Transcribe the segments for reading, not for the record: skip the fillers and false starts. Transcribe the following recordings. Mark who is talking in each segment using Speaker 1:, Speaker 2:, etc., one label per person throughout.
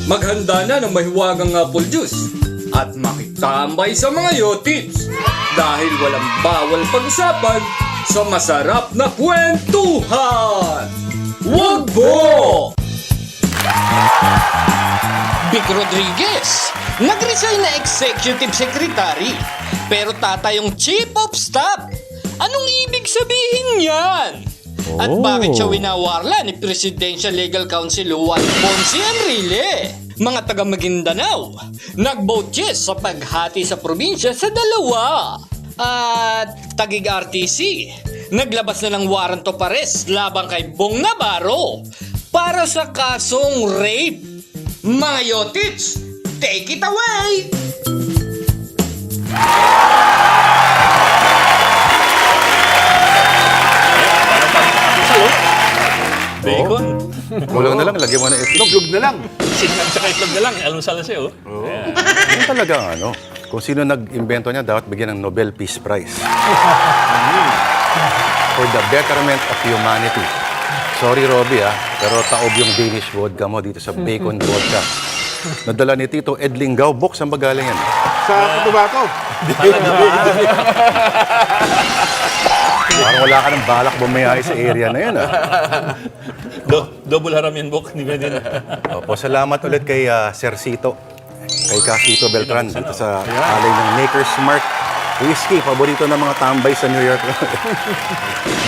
Speaker 1: Maghanda na ng mahiwagang apple juice at makitambay sa mga yotits dahil walang bawal pag-usapan sa masarap na kwentuhan. Wag Po!
Speaker 2: Vic Rodriguez, nag-resign na executive secretary, pero tatayong chief of staff. Anong ibig sabihin yan? At bakit siya winawarla ni Presidential Legal Counsel Wag Po si Enrile? Mga taga Maguindanao, nag-vote yes sa paghati sa probinsya sa dalawa. At Taguig RTC, naglabas na ng warrant of arrest laban kay Bong Navarro para sa kasong rape. Mga yotits, take it away!
Speaker 3: Bacon.
Speaker 4: Kulang na lang, lagyan mo na itlog.
Speaker 5: Itlog na lang.
Speaker 3: Sinang sa itlog na lang. Almusal na siya, oh.
Speaker 4: Yan talaga ang ano. Kung sino nag-invento niya, dapat bigyan ng Nobel Peace Prize. For the betterment of humanity. Sorry, Robbie, pero taob yung Danish vodka mo dito sa bacon vodka. Nadala ni Tito Ed Lingaw. Box, saan ba galing yan?
Speaker 5: Sa Cotabato.
Speaker 4: Parang wala ka ng balak bumayay sa area na yan,
Speaker 3: Double haram yan, Bok. Hindi ba din?
Speaker 4: Opo, salamat ulit kay Sir Cito. Kay Casito Beltran dito sa alay ng Maker's Mark Whiskey. Paborito ng mga tambay sa New York.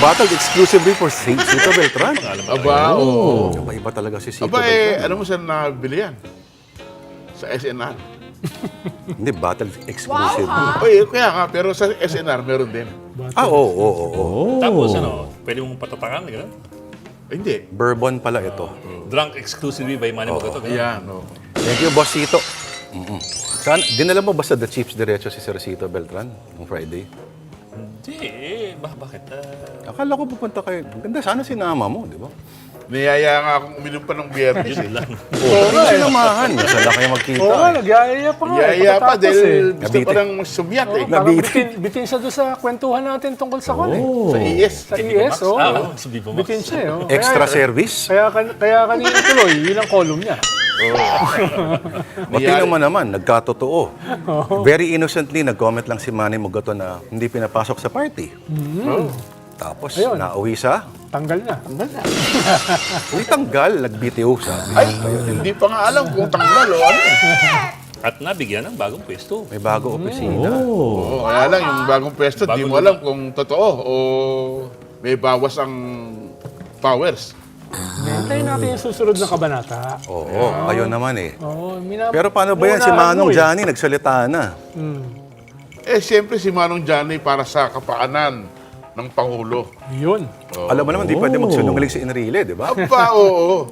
Speaker 4: Bottled exclusively for Cito Beltran.
Speaker 5: Aba, oo.
Speaker 4: Iba talaga si Cito
Speaker 5: Aba,
Speaker 4: Beltran.
Speaker 5: ano mo saan nabili yan? Sa SNR.
Speaker 4: Hindi, bottled exclusive.
Speaker 5: Oy, kaya nga, pero sa SNR meron din.
Speaker 4: Oo.
Speaker 3: Tapos, pwede mong patatakan, gano'n?
Speaker 5: Hindi.
Speaker 4: Bourbon pala ito.
Speaker 3: Drunk exclusively by Manny Magato.
Speaker 5: Ayan, oo.
Speaker 4: Thank you, Boss Cito. Saan, dinala mo ba sa The Chiefs diretso si Sir Cito Beltran noong Friday?
Speaker 3: Hindi, bakit?
Speaker 4: Akala ko pupunta kayo. Ganda, sana sinama mo, di ba?
Speaker 5: Niyaya nga akong uminom pa ng biyernes.
Speaker 3: Yun lang.
Speaker 4: Oo, sinamahan. Sana kayo magkita.
Speaker 6: Oo nga, nagyayaya pa nga.
Speaker 5: Niyaya pa
Speaker 6: Pagkatapos
Speaker 5: dahil gusto
Speaker 4: Nabiti.
Speaker 5: pa ng sumiyat eh.
Speaker 6: Bitin siya doon sa kwentuhan natin tungkol sa kon eh.
Speaker 5: Sa ES.
Speaker 6: Sa ES, oo.
Speaker 3: Sa Vivo Max.
Speaker 6: Bitin siya eh. oh.
Speaker 4: Extra service?
Speaker 6: Kaya kanina tuloy, yun ang column niya.
Speaker 4: O tingnan mo naman, nagkatotoo. Very innocently, nag-comment lang si Manny Magato na hindi pinapasok sa party. Tapos,
Speaker 6: Ayun.
Speaker 4: nauwi sa...
Speaker 6: Tanggal na.
Speaker 4: Hindi tanggal, nag-BTO sa...
Speaker 5: Ay, hindi pa nga alam kung tanggal o ano eh.
Speaker 3: At nabigyan ng bagong pwesto.
Speaker 4: May bago opisina.
Speaker 5: Oo, kaya lang yung bagong pwesto, di mo alam kung totoo o may bawas ang powers.
Speaker 6: Hintayin natin yung susunod na kabanata.
Speaker 4: Oo, ayun naman eh.
Speaker 6: Oo,
Speaker 4: Pero paano ba yan? Si Manong Johnny nagsalita na.
Speaker 5: Eh, siyempre si Manong Johnny para sa kapaanan ng Pangulo.
Speaker 6: Yun.
Speaker 4: Alam mo naman, di pwede magsunungaling si Enrile, di ba?
Speaker 5: Aba, oo.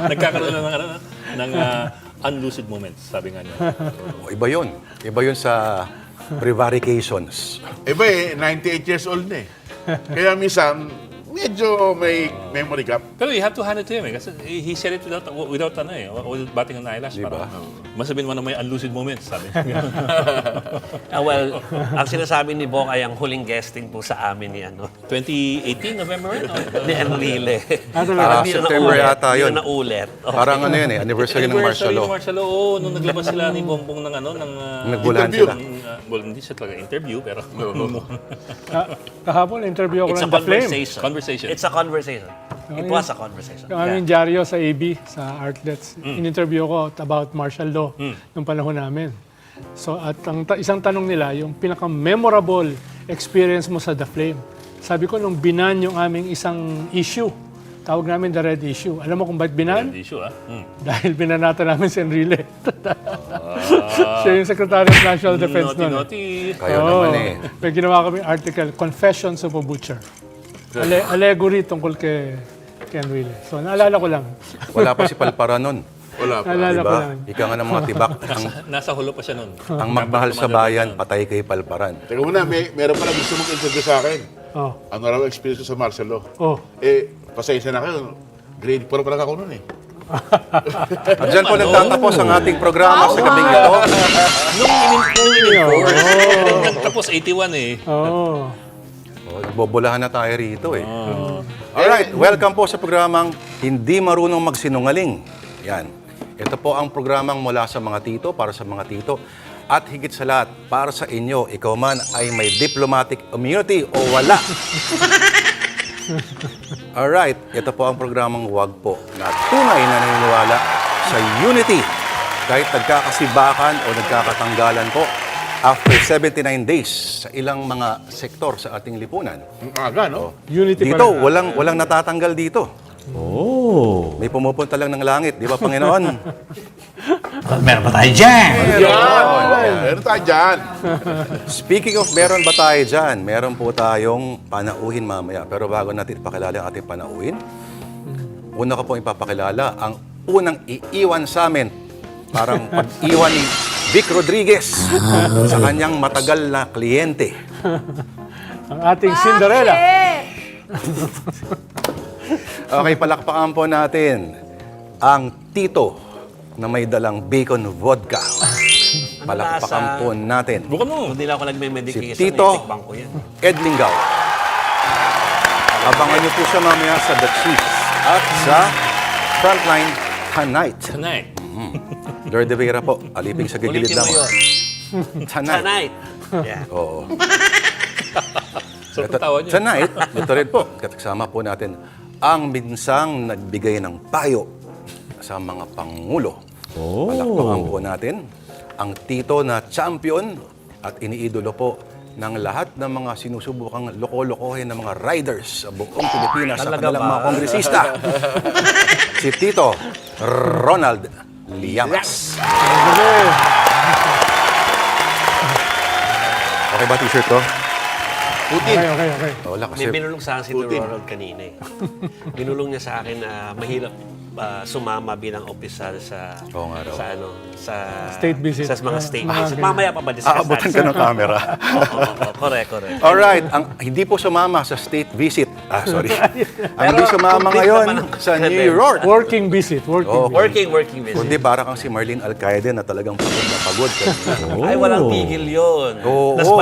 Speaker 3: Nagkakaroon na ng unlucid moments, sabi nga niya.
Speaker 4: Iba yun. Iba yun sa prevarications.
Speaker 5: Iba eh, 98 years old na eh. Kaya minsan, medyo may memory gap.
Speaker 3: Pero you have to hand it to him eh. Kasi he said it without ano eh. Without batting an eyelash.
Speaker 4: Diba?
Speaker 3: Masabihin mo na may unlucid moments, sabi.
Speaker 7: Well, ang sinasabi ni Bong ay ang huling guesting po sa amin ni
Speaker 3: 2018, November?
Speaker 7: ni Enrile.
Speaker 4: September yata yun.
Speaker 7: Hindi na naulit. Okay.
Speaker 4: Parang ano yun eh, anniversary ng martial law.
Speaker 3: Martial law, oo. Nung naglabas sila ni Bongbong ng
Speaker 4: Nagbulahan
Speaker 5: interview.
Speaker 4: sila.
Speaker 3: well, hindi siya talaga interview, pero
Speaker 6: Kahapon, interview ako
Speaker 7: It's a
Speaker 6: ng The Flame.
Speaker 7: conversation.
Speaker 3: conversation.
Speaker 7: It's a conversation. It was a conversation.
Speaker 6: Yung aming dyaryo sa AB, sa Artlets. In-interview ko about martial law nung panahon namin. So, at ang isang tanong nila, yung pinaka-memorable experience mo sa The Flame. Sabi ko, nung binan yung aming isang issue, tawag namin the red issue. Alam mo kung bakit binan?
Speaker 3: Hindi issue, ah.
Speaker 6: Dahil binanata namin si Enrile. Siya yung Secretary of National Defense noon.
Speaker 3: Naughty.
Speaker 4: Kayo naman eh.
Speaker 6: May ginawa kami article, Confessions of a Butcher. Allegory tungkol kay Enrile. So, naalala ko lang.
Speaker 4: Wala pa si Palpara nun.
Speaker 5: Wala pa.
Speaker 6: Naalala ko
Speaker 4: Diba?
Speaker 6: lang.
Speaker 4: Ika nga ng mga tibak.
Speaker 3: Nasa hulo pa siya noon.
Speaker 4: Ang magmahal sa bayan, patay kay Palparan.
Speaker 5: Teka muna, meron pala gusto mong interview sa akin.
Speaker 6: Oh.
Speaker 5: Ano raw experience ko sa martial law?
Speaker 6: Oh.
Speaker 5: Eh, pasensya na kayo. Grade 4 pa lang ako noon eh.
Speaker 4: At dyan po nagtatapos ang ating programa sa gabing ito.
Speaker 3: Nung in-enforce, nagtapos 81 eh.
Speaker 6: Oh.
Speaker 4: Bobolahan na tayo rito eh. Alright, welcome po sa programang Hindi Marunong Magsinungaling. Yan. Ito po ang programang mula sa mga tito, para sa mga tito. At higit sa lahat, para sa inyo, ikaw man ay may diplomatic immunity o wala. Alright, ito po ang programang Wag Po na tunay na naniniwala sa unity. Kahit nagkakasibakan o nagkakatanggalan po, after 79 days sa ilang mga sektor sa ating lipunan.
Speaker 5: Ang aga, no?
Speaker 6: Unity
Speaker 4: Dito,
Speaker 6: pala.
Speaker 4: walang natatanggal dito. Oh. May pumupunta lang ng langit, di ba, Panginoon?
Speaker 7: Meron pa tayo dyan!
Speaker 5: Meron tayo dyan.
Speaker 4: Speaking of meron ba tayo dyan, meron po tayong panauhin mamaya. Pero bago natin ipakilala ang ating panauhin, una ko pong ipapakilala ang unang iiwan sa amin. Parang pag-iwan ni Vic Rodriguez sa kanyang matagal na kliyente.
Speaker 6: Ang ating Cinderella.
Speaker 4: Okay, palakpakan po natin ang tito na may dalang bacon vodka. Palakpakan po natin.
Speaker 3: Bukan mo.
Speaker 7: Hindi lang ako nagme-medication.
Speaker 4: Si Tito.
Speaker 7: Tikbang ko yan.
Speaker 4: Ed Lingao. Abangan niyo po siya mamaya sa The Chiefs at sa Frontline Tonight.
Speaker 3: Tonight.
Speaker 4: Lord de Vera po, aliping sa gigilid
Speaker 7: Ulitin
Speaker 4: lang.
Speaker 7: mo yun.
Speaker 4: Tonight.
Speaker 7: Tonight. Yeah.
Speaker 4: Oo.
Speaker 3: Sarap ang tawa niya.
Speaker 4: Tonight, ito rin po, kasama po natin ang minsang nagbigay ng payo sa mga pangulo. Palakpakan po natin ang tito na champion at iniidolo po ng lahat ng mga sinusubukang loko-lokohin ng mga riders sa buong Pilipinas sa
Speaker 7: Talaga
Speaker 4: kanilang
Speaker 7: ba?
Speaker 4: mga kongresista. Si Tito Ronald Llamas. Okay ba t-shirt ko?
Speaker 5: Putin.
Speaker 6: Okay.
Speaker 4: Wala kasi.
Speaker 7: May binulong sa akin si Ronald kanina eh. Binulong niya sa akin na mahirap sumama bilang opisyal sa
Speaker 4: Oo nga raw.
Speaker 7: sa ano sa
Speaker 6: State visit.
Speaker 7: sa mga state
Speaker 6: Mga
Speaker 7: visit.
Speaker 6: ganyan.
Speaker 7: Mamaya pa ba discuss
Speaker 4: Aabutan
Speaker 7: natin?
Speaker 4: ka ng camera.
Speaker 7: Oo, correct.
Speaker 4: Alright, ang hindi po sumama sa state visit. Sorry. Ang hindi sumama
Speaker 7: complete
Speaker 4: ngayon
Speaker 7: naman ang
Speaker 4: sa New
Speaker 7: credentials.
Speaker 4: York.
Speaker 6: Working visit.
Speaker 4: Oo.
Speaker 7: Working visit.
Speaker 4: Kundi para kang si Marlene Alcaide na talagang pagod na pagod.
Speaker 7: Ay, walang tigil yun.
Speaker 4: Oo.
Speaker 7: Tapos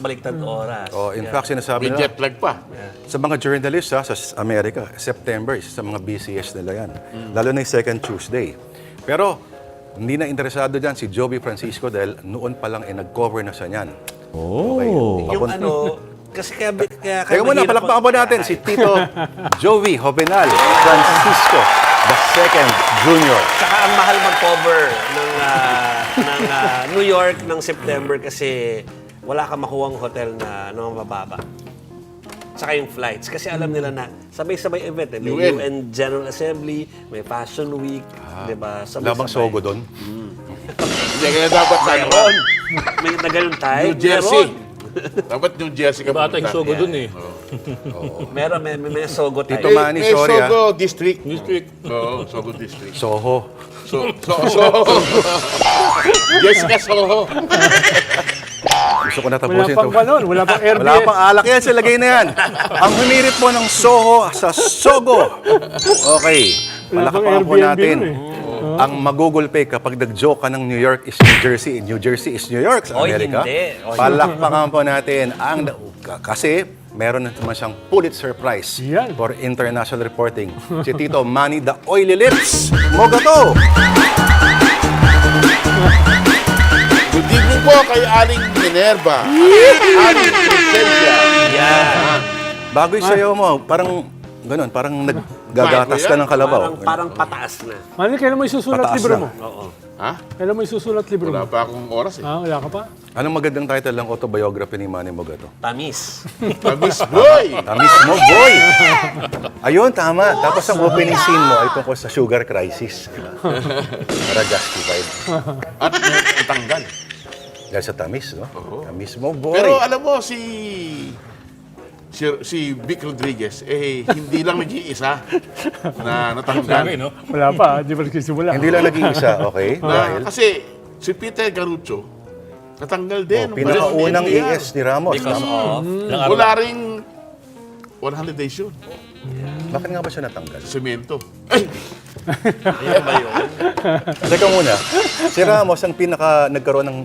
Speaker 7: baliktad oras.
Speaker 4: Oh, in fact, sinasabi
Speaker 5: May
Speaker 4: nila,
Speaker 5: jet lag pa.
Speaker 4: sa mga journalists sa Amerika, September, isa sa mga busiest nila yan. Lalo na yung second Tuesday. Pero, hindi na interesado dyan si Joby Francisco dahil noon pa lang nag-cover na siya niyan. Okay.
Speaker 7: Yung ano, kasi kaya
Speaker 4: Teka muna,
Speaker 7: mahirap
Speaker 4: palakpakan po natin si Tito Joby Jovenal Francisco, the second junior.
Speaker 7: Saka ang mahal mag-cover ng New York ng September kasi wala kang makuhang hotel na mababa. Saka yung flights. Kasi alam nila na sabay-sabay event. Eh. May
Speaker 5: UN.
Speaker 7: UN General Assembly, may Fashion Week, di ba?
Speaker 4: Labang sogo doon.
Speaker 5: Hindi kaya dapat sa
Speaker 7: Mayroon. May na ganun tayo.
Speaker 5: New Jersey.
Speaker 7: Meron.
Speaker 5: Dapat New Jersey ka
Speaker 3: Bata yung
Speaker 5: pumunta.
Speaker 3: sogo dun eh.
Speaker 7: Meron, may sogo tayo.
Speaker 4: Tito Manny,
Speaker 5: May
Speaker 4: sorry
Speaker 5: Sogo District.
Speaker 3: District.
Speaker 5: Oo, Sogo District.
Speaker 4: Soho.
Speaker 5: Soho. Jessica Soho.
Speaker 4: Gusto ko na
Speaker 6: Wala
Speaker 4: tapusin
Speaker 6: pang ganun. Wala pang RBS.
Speaker 4: Wala pang alak yan, sa lagay na yan. Ang humirit po ng Soho sa Sogo. Okay,
Speaker 6: Wala pang
Speaker 4: palakpakan po
Speaker 6: Airbnb
Speaker 4: natin.
Speaker 6: nun
Speaker 4: Ang magugulpe kapag nag-joke ka ng New York is New Jersey, New Jersey is New York sa
Speaker 7: Oy,
Speaker 4: Amerika.
Speaker 7: hindi. Oy.
Speaker 4: Palakpakan po natin. Kasi meron naman siyang Pulitzer Prize
Speaker 6: Yan.
Speaker 4: for international reporting. Si Tito Manny the Oily Lips. Mogato!
Speaker 5: Good evening po kay Aling Minerva. Aling Crescencia.
Speaker 7: Yan.
Speaker 4: Bago yung sayaw mo, parang ganun, parang naggagatas ka ng kalabaw.
Speaker 7: Parang pataas na.
Speaker 6: Manny, kailan mo isusulat
Speaker 4: Pataas
Speaker 6: libro
Speaker 4: na.
Speaker 6: mo?
Speaker 7: Oo.
Speaker 5: Ha?
Speaker 6: Kailan mo isusulat libro
Speaker 5: Wala
Speaker 6: mo?
Speaker 5: pa akong oras eh.
Speaker 6: Wala ka pa?
Speaker 4: Anong magandang title ng autobiography ni Manny Mogato?
Speaker 7: Tamis.
Speaker 5: Tamis boy!
Speaker 4: Tamis mo, boy! Ayun, tama. Tapos ang opening scene mo ay tungkol sa sugar crisis. Para justified.
Speaker 5: At tanggal.
Speaker 4: Dahil sa tamis, no? Tamis mo, boy.
Speaker 5: Pero alam mo, si Vic Rodriguez, hindi lang nag-iisa na natanggal.
Speaker 3: Bagay, no?
Speaker 6: Wala pa. Di ba nagsisimula?
Speaker 4: Hindi lang nag-iisa, okay? Dahil
Speaker 5: Kasi si Peter Garucho, natanggal din.
Speaker 4: pinakaunang ES ni Ramos.
Speaker 7: Because
Speaker 4: Tama.
Speaker 7: of...
Speaker 3: Ilang araw.
Speaker 5: Wala ring 100 days yun.
Speaker 4: Bakit nga ba siya natanggal?
Speaker 5: Semento.
Speaker 7: Ayun ba yun?
Speaker 4: Teka muna, si Ramos ang pinaka nagkaroon ng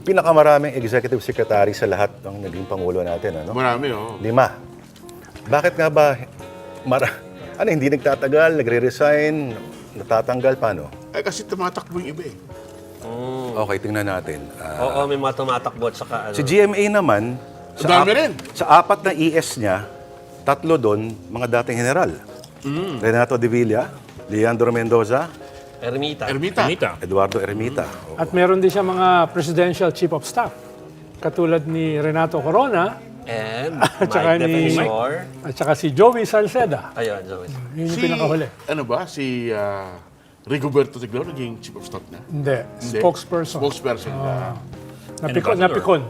Speaker 4: pinakamaraming executive secretary sa lahat ng naging pangulo natin, ano?
Speaker 5: Marami, oh.
Speaker 4: 5. Bakit nga ba hindi nagtatagal, nagre-resign, natatanggal, paano?
Speaker 5: Eh, kasi tumatakbo yung iba eh.
Speaker 4: Okay, tingnan natin.
Speaker 7: Oo, may mga tumatakbo at saka ano.
Speaker 4: Si GMA naman,
Speaker 5: Dami rin.
Speaker 4: sa 4 na ES niya, 3 doon, mga dating general. Renato de Villa, Leandro Mendoza,
Speaker 7: Ermita.
Speaker 3: Anita.
Speaker 4: Eduardo Ermita.
Speaker 6: At meron din siya mga presidential chief of staff. Katulad ni Renato Corona
Speaker 7: And
Speaker 6: saka
Speaker 7: Mike
Speaker 6: ni-
Speaker 7: Defensor.
Speaker 6: at saka si Joey Salceda.
Speaker 7: Ayun, Joey.
Speaker 6: Yun yung pinakahuli.
Speaker 5: Ano ba? Si Rigoberto Tiglao naging chief of staff na?
Speaker 6: Hindi,
Speaker 5: Hindi.
Speaker 6: spokesperson.
Speaker 5: Spokesperson na.
Speaker 6: Napikon.
Speaker 3: Ambassador.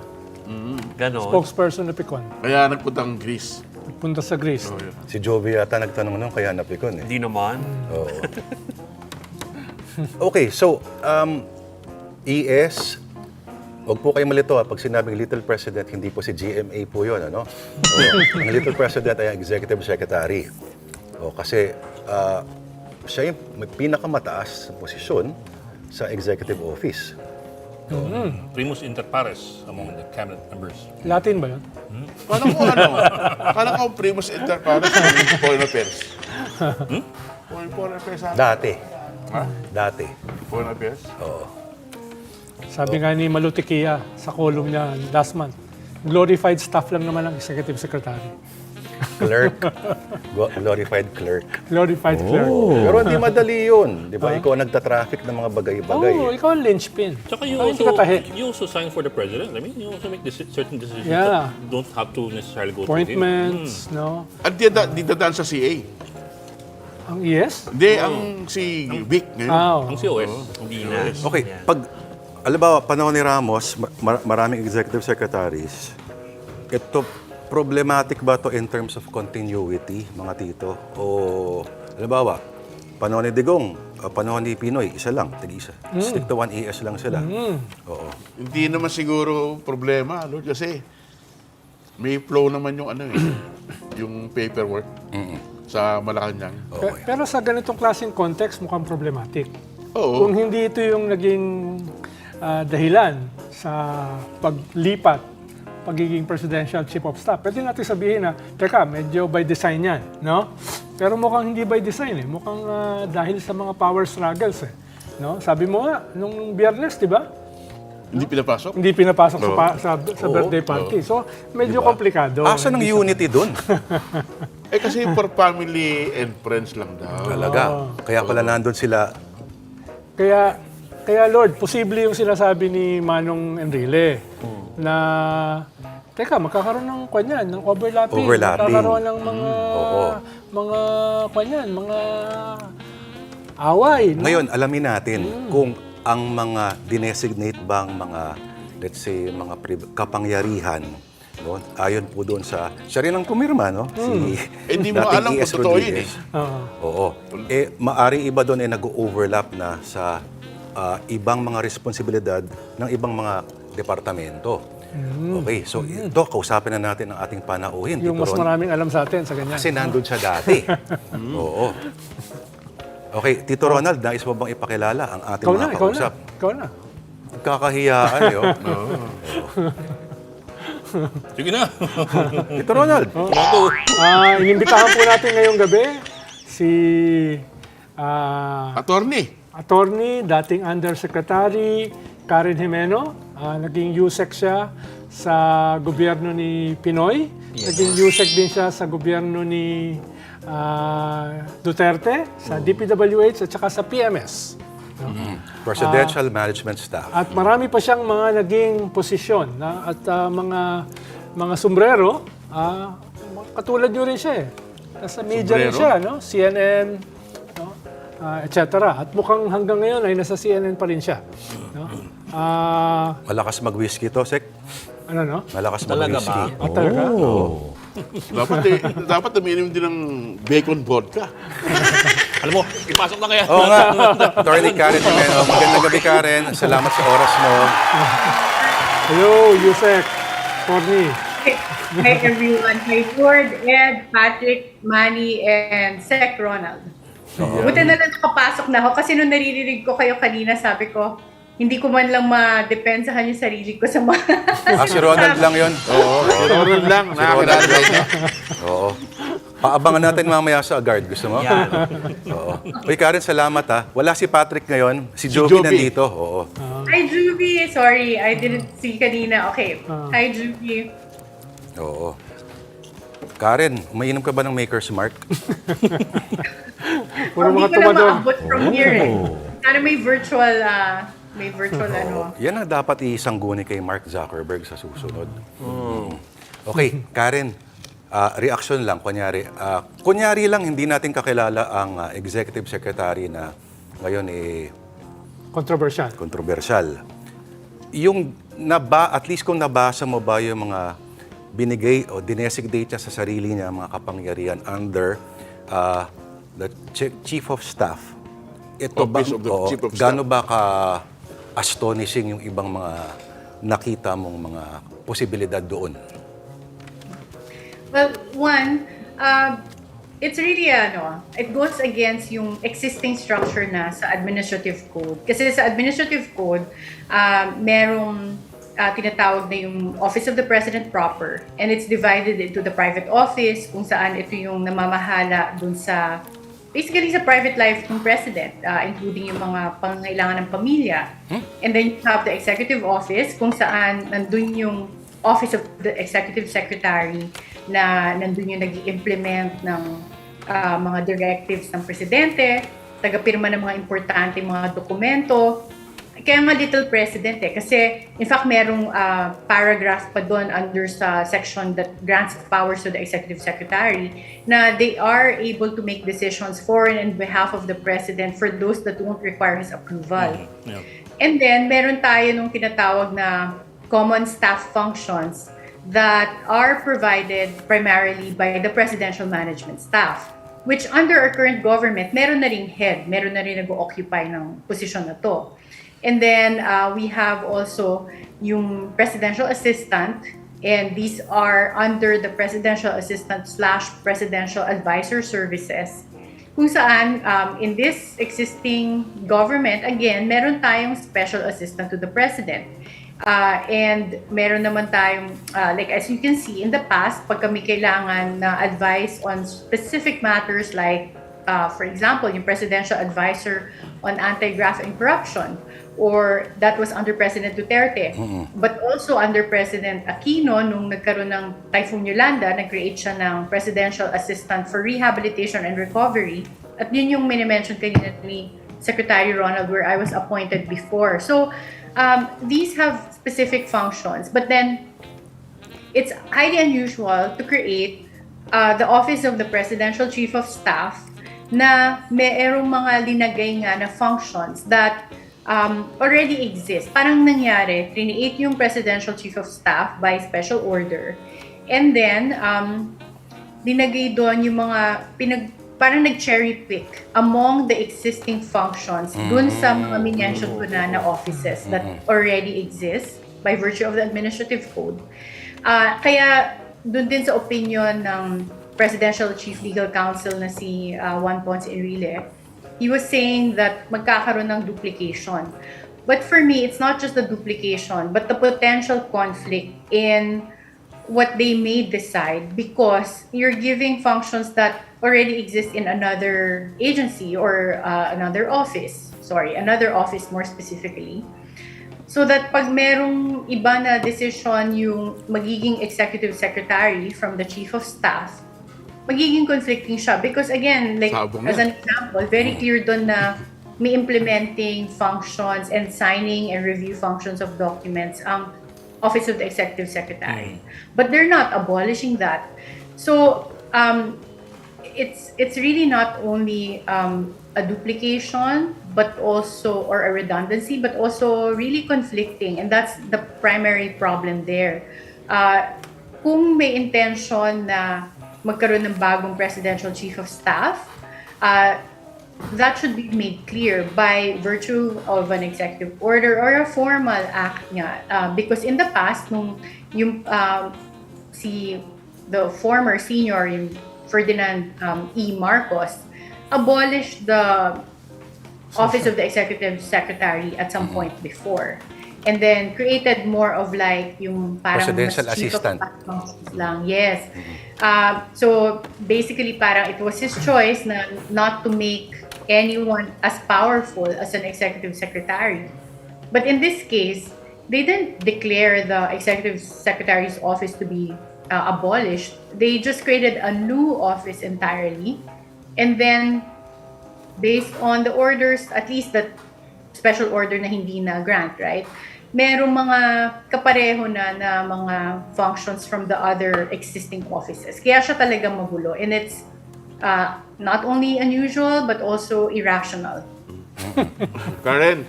Speaker 7: Ganon.
Speaker 6: Spokesperson na pikon.
Speaker 5: Kaya nagpuntang Greece.
Speaker 6: Punta sa Greece.
Speaker 4: Si Jovi yata nagtanong nung kaya napikon eh.
Speaker 7: Hindi naman.
Speaker 4: Okay, so, ES, huwag po kayo malito pag sinabing Little President, hindi po si GMA po yun, ano? Ang Little President ay ang Executive Secretary. Kasi siya yung may pinakamataas na posisyon sa Executive Office.
Speaker 3: Primus inter pares among the cabinet members.
Speaker 6: Latin ba yun?
Speaker 5: Paano ko Paano ko primus inter pares ng foreign affairs? Foreign affairs ha?
Speaker 4: Dati.
Speaker 5: Ha?
Speaker 4: Dati.
Speaker 5: Foreign affairs?
Speaker 6: Sabi nga ni Malutikia sa column niya last month, glorified staff lang naman ang executive secretary.
Speaker 4: Clerk. Glorified clerk.
Speaker 6: Glorified clerk.
Speaker 4: Pero hindi madali yun. Di ba? Ikaw nagta-traffic ng mga bagay-bagay.
Speaker 6: Oo, ikaw ang linchpin.
Speaker 3: Tsaka you
Speaker 6: Hindi ka tahi.
Speaker 3: also sign for the president. I mean, you also make certain decisions
Speaker 6: Yeah.
Speaker 3: that don't have to necessarily go
Speaker 6: Appointments, no?
Speaker 5: At di dadaan sa CA.
Speaker 6: Ang yes?
Speaker 5: Hindi, ang si Vic ngayon.
Speaker 3: through him. Ang COS.
Speaker 7: Hindi na.
Speaker 4: Okay, pag, alam ba, panahon ni Ramos, maraming executive secretaries, ito, problematic ba to in terms of continuity, mga tito? O, halimbawa, panahon ni Digong, panahon ni Pinoy, isa lang, tig-isa. Stick to 1 ES lang sila. Oo.
Speaker 5: Hindi naman siguro problema, Lord, kasi may flow naman yung yung paperwork sa Malacanang.
Speaker 6: Pero sa ganitong klaseng context, mukhang problematic.
Speaker 5: Oo.
Speaker 6: Kung hindi ito yung naging dahilan sa paglipat, pagiging presidential chief of staff, pwede natin sabihin na, teka, medyo by design yan, no? Pero mukhang hindi by design eh. Mukhang dahil sa mga power struggles eh. No? Sabi mo nga, nung Biyernes, di ba?
Speaker 5: Hindi pinapasok?
Speaker 6: Hindi pinapasok sa birthday party. So, medyo komplikado.
Speaker 4: Asan ang unity doon?
Speaker 5: Eh kasi for family and friends lang daw.
Speaker 4: Talaga. Kaya pala nandun sila.
Speaker 6: Kaya Lord, posible yung sinasabi ni Manong Enrile na, teka, magkakaroon ng kanyan, ng overlapping. Magkakaroon ng mga away. No?
Speaker 4: Ngayon, alamin natin kung ang mga dinesignate bang mga, let's say, mga kapangyarihan, no? Ayon po doon sa, siya rin ang pumirma, no? Si
Speaker 5: Hindi mo
Speaker 4: dating
Speaker 5: alam kung
Speaker 4: E.S.
Speaker 5: totoo yun
Speaker 4: Rodriguez.
Speaker 6: Oo.
Speaker 4: Oo. Maaring iba doon ay nag-overlap na sa ibang mga responsibilidad ng ibang mga departamento. Okay, so ito, kausapin na natin ang ating panauhin.
Speaker 6: Yung
Speaker 4: Tito
Speaker 6: mas
Speaker 4: Ron.
Speaker 6: maraming alam sa atin sa ganyan.
Speaker 4: Kasi nandun siya dati. Oo. Okay, Tito Ronald, nais mo bang ipakilala ang ating mga kausap?
Speaker 6: Ikaw na.
Speaker 4: Kakahiyaan, yo.
Speaker 3: Sige na.
Speaker 4: Tito Ronald.
Speaker 6: Inimbitahan po natin ngayong gabi si attorney, dating Undersecretary Karen Jimeno. Naging USEC siya sa gobyerno ni Pinoy. Naging USEC din siya sa gobyerno ni Duterte, sa DPWH at saka sa PMS.
Speaker 4: Presidential Management Staff.
Speaker 6: At marami pa siyang mga naging posisyon at mga sombrero. Katulad nyo rin siya eh. Nasa media rin siya, no? CNN, no? Etc. At mukhang hanggang ngayon ay nasa CNN pa rin siya. No?
Speaker 4: Malakas mag-whiskey to, Sek.
Speaker 6: Ano, no?
Speaker 4: Malakas
Speaker 7: Talaga
Speaker 4: mag-whiskey.
Speaker 7: ba?
Speaker 6: Talaga?
Speaker 5: Dapat uminom din ng bacon vodka.
Speaker 3: Alam mo, ipasok na kaya.
Speaker 4: Oo nga. Attorney Karen Jimeno. Magandang gabi, Karen. Salamat sa oras mo.
Speaker 6: Hello, Yusek. Corny.
Speaker 8: Hi everyone. Hi Ford, Ed, Patrick, Manny, and Sec Ronald. Buti na lang nakapasok na ako kasi nung naririnig ko kayo kanina, sabi ko, hindi ko man lang ma-depensahan yung sarili ko sa mga...
Speaker 4: Si Ronald lang yun.
Speaker 5: Oo, Ronald lang. Nakakilala ko niya.
Speaker 4: Oo. Paabangan natin mamaya sa guard. Gusto mo?
Speaker 7: Yan.
Speaker 4: Oo. Uy, Karen, salamat ha. Wala si Patrick ngayon. Si Joby
Speaker 5: Joby.
Speaker 4: nandito. Oo.
Speaker 8: Hi, Juby. Sorry, I didn't see kanina. Okay. Hi, Juby.
Speaker 4: Oo. Karen, umiinom ka ba ng Maker's Mark?
Speaker 6: Puro
Speaker 8: Hindi
Speaker 6: mga
Speaker 8: ko na
Speaker 6: tumador.
Speaker 8: maabot from here eh. Sana may virtual, ano.
Speaker 4: Yan ang dapat isangguni kay Mark Zuckerberg sa susunod. Okay, Karen, reaction lang, kunyari. Kunyari lang, hindi natin kakilala ang executive secretary na ngayon
Speaker 6: Controversial.
Speaker 4: kontrobersyal. Yung at least kung nabasa mo ba yung mga binigay o dinesignate niya sa sarili niya mga kapangyarihan under the Chief of Staff. Ito
Speaker 5: Office of the Chief of Staff.
Speaker 4: gaano ba ka-astonishing yung ibang mga nakita mong mga posibilidad doon?
Speaker 8: Well, one, it's really, it goes against yung existing structure na sa administrative code. Kasi sa administrative code, merong tinatawag na yung Office of the President proper. And it's divided into the private office, kung saan ito yung namamahala dun sa, basically sa private life ng President, including yung mga pangangailangan ng pamilya. And then you have the executive office, kung saan nandun yung Office of the Executive Secretary na nandun yung nag-i-implement ng mga directives ng Presidente, taga-pirma ng mga importante mga dokumento. Kaya nga little president kasi in fact merong paragraph pa doon under sa section that grants powers to the Executive Secretary na they are able to make decisions for and on behalf of the President for those that won't require his approval.
Speaker 3: Yeah.
Speaker 8: And then meron tayo nung tinatawag na common staff functions that are provided primarily by the presidential management staff, which under our current government, meron na ring head, meron na rin nag-occupy ng posisyon na to. And then we have also yung presidential assistant, and these are under the presidential assistant / presidential advisor services, kung saan in this existing government, again, meron tayong special assistant to the president. And meron naman tayong, like as you can see in the past, pag kami kailangan na advice on specific matters like, for example, yung presidential advisor on anti-graft and corruption, or that was under President Duterte. But also under President Aquino, nung nagkaroon ng Typhoon Yolanda, nag-create siya ng Presidential Assistant for Rehabilitation and Recovery. At yun yung minimension kanina ni Secretary Ronald, where I was appointed before. So, these have specific functions, but then it's highly unusual to create the Office of the Presidential Chief of Staff na mayroong mga linagay nga na functions that already exist. Parang nangyari, create yung Presidential Chief of Staff by special order, and then linagay doon yung mga parang nag-cherry pick among the existing functions dun sa mga minention ko na offices that already exist by virtue of the administrative code. Kaya dun din sa opinion ng Presidential Chief Legal Counsel na si Juan Ponce Enrile, he was saying that magkakaroon ng duplication. But for me, it's not just the duplication, but the potential conflict in what they may decide, because you're giving functions that already exist in another agency or another office more specifically. So that pag merong iba na decision yung magiging executive secretary from the chief of staff, magiging conflicting siya. Because again, like
Speaker 5: Sabong
Speaker 8: as
Speaker 5: yan.
Speaker 8: an example, very clear doon na may implementing functions and signing and review functions of documents ang Office of the Executive Secretary. But they're not abolishing that. So it's really not only a duplication, but also, or a redundancy, but also really conflicting. And that's the primary problem there. Kung may intention na magkaroon ng bagong Presidential Chief of Staff, that should be made clear by virtue of an executive order or a formal act nga. Because in the past, nung yung the former senior, yung Ferdinand E. Marcos, abolished the Office of the Executive Secretary at some point before. And then created more of like yung parang
Speaker 4: Presidential
Speaker 8: mas chief of
Speaker 4: assistant.
Speaker 8: staff functions lang. Yes. So basically parang it was his choice na not to make anyone as powerful as an executive secretary. But in this case, they didn't declare the executive secretary's office to be abolished. They just created a new office entirely. And then based on the orders, at least the special order na hindi na grant, right? Merong mga kapareho na mga functions from the other existing offices. Kaya siya talaga magulo. And it's not only unusual, but also irrational.
Speaker 5: Karen,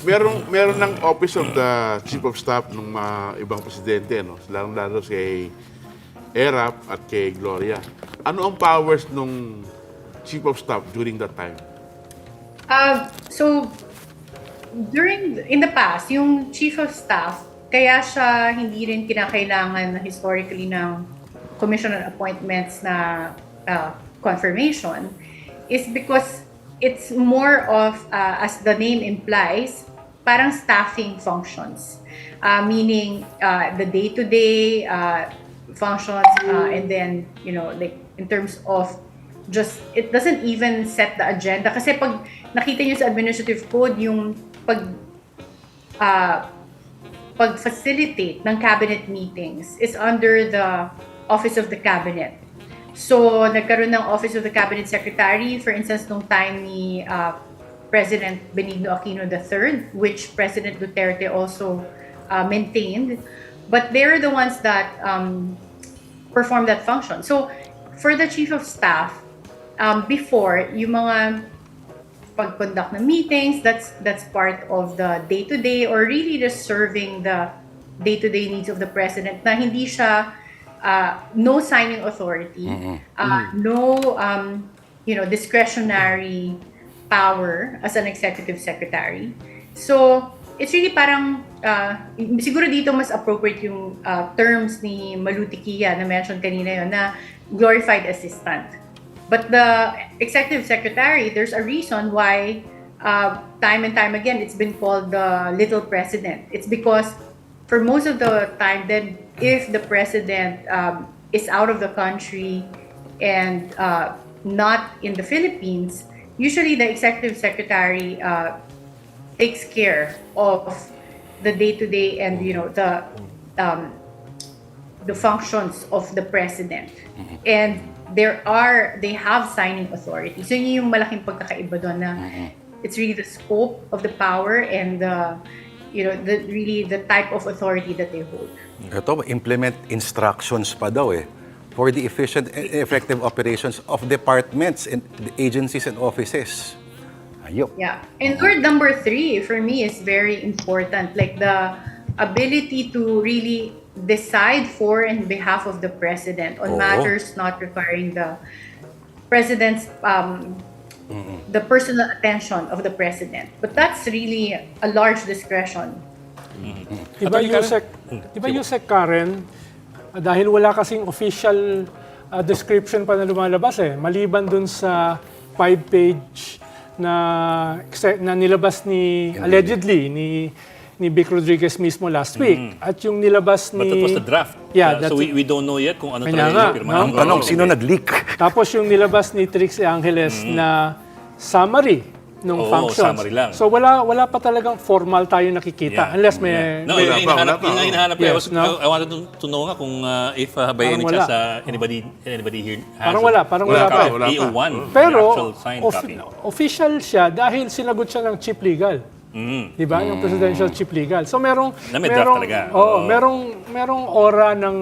Speaker 5: meron ng Office of the Chief of Staff ng mga ibang presidente, no? Lalo kay Erap at kay Gloria. Ano ang powers nung Chief of Staff during that time?
Speaker 8: So, in the past, yung Chief of Staff, kaya siya hindi rin kinakailangan historically ng commission on appointments na confirmation is because it's more of, as the name implies, parang staffing functions. Meaning the day-to-day functions and then, like in terms of just, it doesn't even set the agenda. Kasi pag nakita nyo sa administrative code, yung pag-facilitate ng cabinet meetings is under the Office of the Cabinet. So, nagkaroon ng Office of the Cabinet Secretary, for instance, nung time ni President Benigno Aquino III, which President Duterte also maintained. But they're the ones that perform that function. So, for the Chief of Staff, before, yung mga pag-conduct ng meetings, that's part of the day-to-day or really just serving the day-to-day needs of the President na hindi siya no signing authority, no discretionary power as an executive secretary. So, it's really parang, siguro dito mas appropriate yung terms ni Malutikia na mention kanina yun, na glorified assistant. But the executive secretary, there's a reason why time and time again it's been called the little president. It's because for most of the time, then if the president is out of the country and not in the Philippines, usually the executive secretary takes care of the day-to-day and the functions of the president. And they have signing authority. So yun yung malaking pagkakaiba doon na it's really the scope of the power and the type of authority that they hold.
Speaker 4: Ito, implement instructions pa daw for the efficient and effective operations of departments and agencies and offices. Ayop.
Speaker 8: Yeah. And word number 3 for me is very important. Like the ability to really decide for and behalf of the president on matters not requiring the president's the personal attention of the president. But that's really a large discretion.
Speaker 6: Diba Yusek Karen, dahil wala kasing official description pa na lumalabas maliban dun sa 5-page na nilabas allegedly ni Vic Rodriguez mismo last week. At yung nilabas ni...
Speaker 3: But it was the draft.
Speaker 6: Yeah,
Speaker 3: so we don't know yet kung ano
Speaker 6: Kanya
Speaker 3: talaga yung pirmahan.
Speaker 4: Ang tanong, sino nag-leak?
Speaker 6: Tapos yung nilabas ni Trixie Angeles na summary ng functions.
Speaker 3: Summary lang.
Speaker 6: So wala pa talagang formal tayo nakikita.
Speaker 3: Yeah.
Speaker 6: Unless may...
Speaker 3: No,
Speaker 6: may
Speaker 3: yung hinahanap ko.
Speaker 6: Yes, no?
Speaker 3: I wanted to know nga kung if by any
Speaker 6: Parang
Speaker 3: chance anybody here has
Speaker 6: Parang wala pa.
Speaker 3: copy of AO1,
Speaker 6: Pero
Speaker 3: the actual signed copy.
Speaker 6: official siya dahil sinagot siya ng chief legal. Di ba? Yung presidential chief legal. So merong
Speaker 3: talaga.
Speaker 6: merong aura ng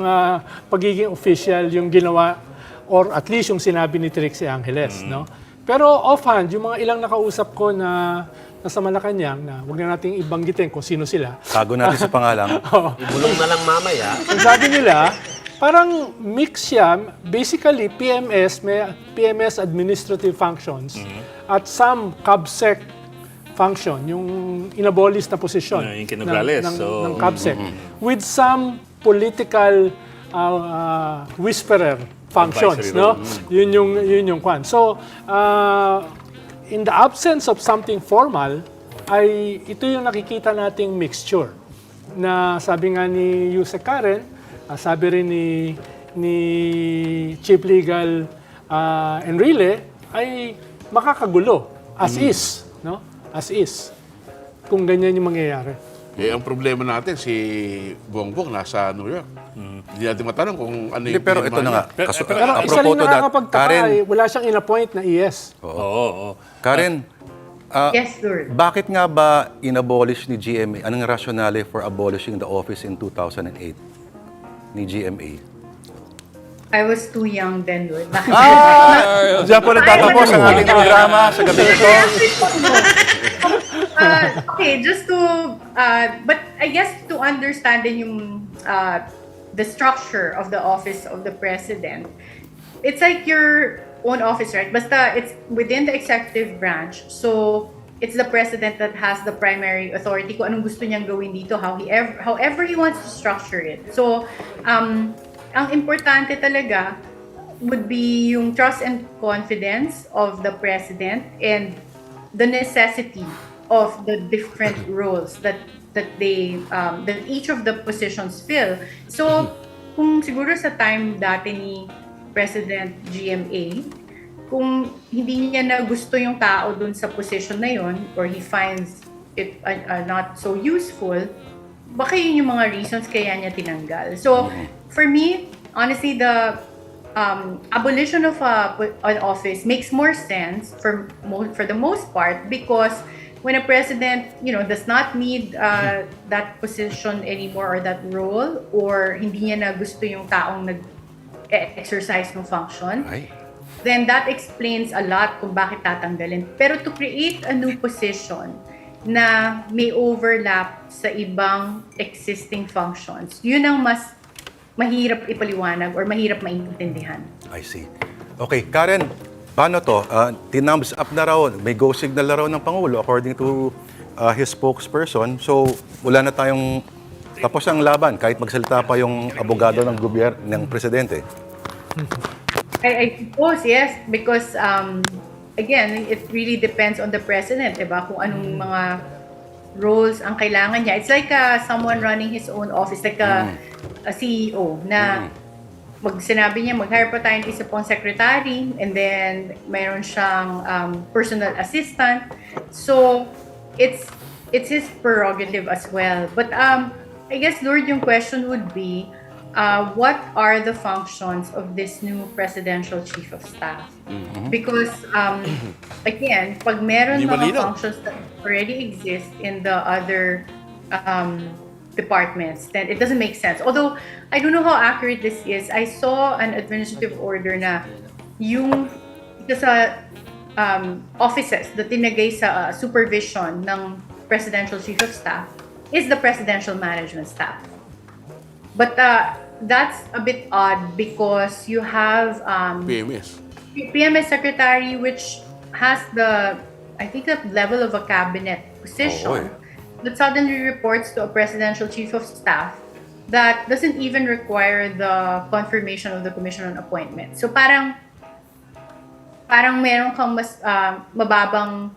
Speaker 6: pagiging official yung ginawa or at least yung sinabi ni Trixie Angeles, no? Pero offhand, yung mga ilang nakausap ko na nasa Malacanang na huwag na nating ibanggitin kung sino sila.
Speaker 4: Tago natin sa pangalan.
Speaker 7: Ibulong na lang mamaya.
Speaker 6: Ang sabi nila, parang mix siya, basically may PMS administrative functions at some CABSEC function, yung inabolis na posisyon
Speaker 3: Yung kinugrales,
Speaker 6: ng CABSEC, with some political whisperer functions, no? Yun yung kwan. So, in the absence of something formal, ay ito yung nakikita nating mixture. Na sabi nga ni Yusek Karen, sabi rin ni Chief Legal Enrile, ay makakagulo. As is. No? As is. Kung ganyan yung mangyayari.
Speaker 5: Ang problema natin, si Bongbong nasa New York. Hindi natin matanong kung ano
Speaker 4: Hindi,
Speaker 5: yung
Speaker 4: pero ito na nga.
Speaker 3: Pero-
Speaker 6: Pero isa
Speaker 4: Apropos
Speaker 6: rin
Speaker 4: to that,
Speaker 6: nakakapagtaka
Speaker 4: Karen,
Speaker 6: ay wala siyang in-appoint na ES.
Speaker 3: Oo.
Speaker 4: Karen,
Speaker 8: Yes, Lord.
Speaker 4: bakit nga ba inabolish ni GMA? Anong rationale for abolishing the office in 2008 ni GMA?
Speaker 8: I was too young then, Lord.
Speaker 4: Diyan po nagtatapos ang ating programa sa gabi ito.
Speaker 8: Okay, just to, but I guess to understand din yung, the structure of the office of the president, it's like your own office, right? Basta it's within the executive branch, so it's the president that has the primary authority kung anong gusto niyang gawin dito, however he wants to structure it. So, ang importante talaga would be yung trust and confidence of the president and the necessity of the different roles that they that each of the positions fill. So, kung siguro sa time dati ni President GMA, kung hindi niya na gusto yung tao dun sa position na yon, or he finds it not so useful, baka yun yung mga reasons kaya niya tinanggal. So, for me, honestly, the abolition of an office makes more sense for the most part, because when a president, does not need that position anymore or that role, or hindi niya na gusto yung taong nag-exercise ng function, then that explains a lot kung bakit tatanggalin. Pero to create a new position na may overlap sa ibang existing functions, yun ang mas mahirap ipaliwanag or mahirap maintindihan.
Speaker 4: I see. Okay, Karen, paano to? Tinums up na raw, may go signal na raw ng Pangulo according to his spokesperson. So, wala na tayong tapos ang laban kahit magsalita pa yung abogado ng ng presidente.
Speaker 8: I suppose, yes, because again, it really depends on the president, diba? Kung anong mga roles ang kailangan niya. It's like someone running his own office, like a CEO na sinabi niya, mag-hire pa tayo ng isa pong secretary, and then mayroon siyang personal assistant. So, it's his prerogative as well. But I guess, Lord, yung question would be, what are the functions of this new presidential chief of staff? Because, again, pag meron
Speaker 5: Hindi
Speaker 8: mga
Speaker 5: malinaw.
Speaker 8: functions that already exist in the other departments, then it doesn't make sense. Although, I don't know how accurate this is. I saw an administrative order na yung sa offices na tinagay sa supervision ng presidential chief of staff is the presidential management staff. But that's a bit odd because you have PMS secretary, which has I think the level of a cabinet position, that suddenly reports to a presidential chief of staff that doesn't even require the confirmation of the Commission on Appointment. So parang meron kang mas mababang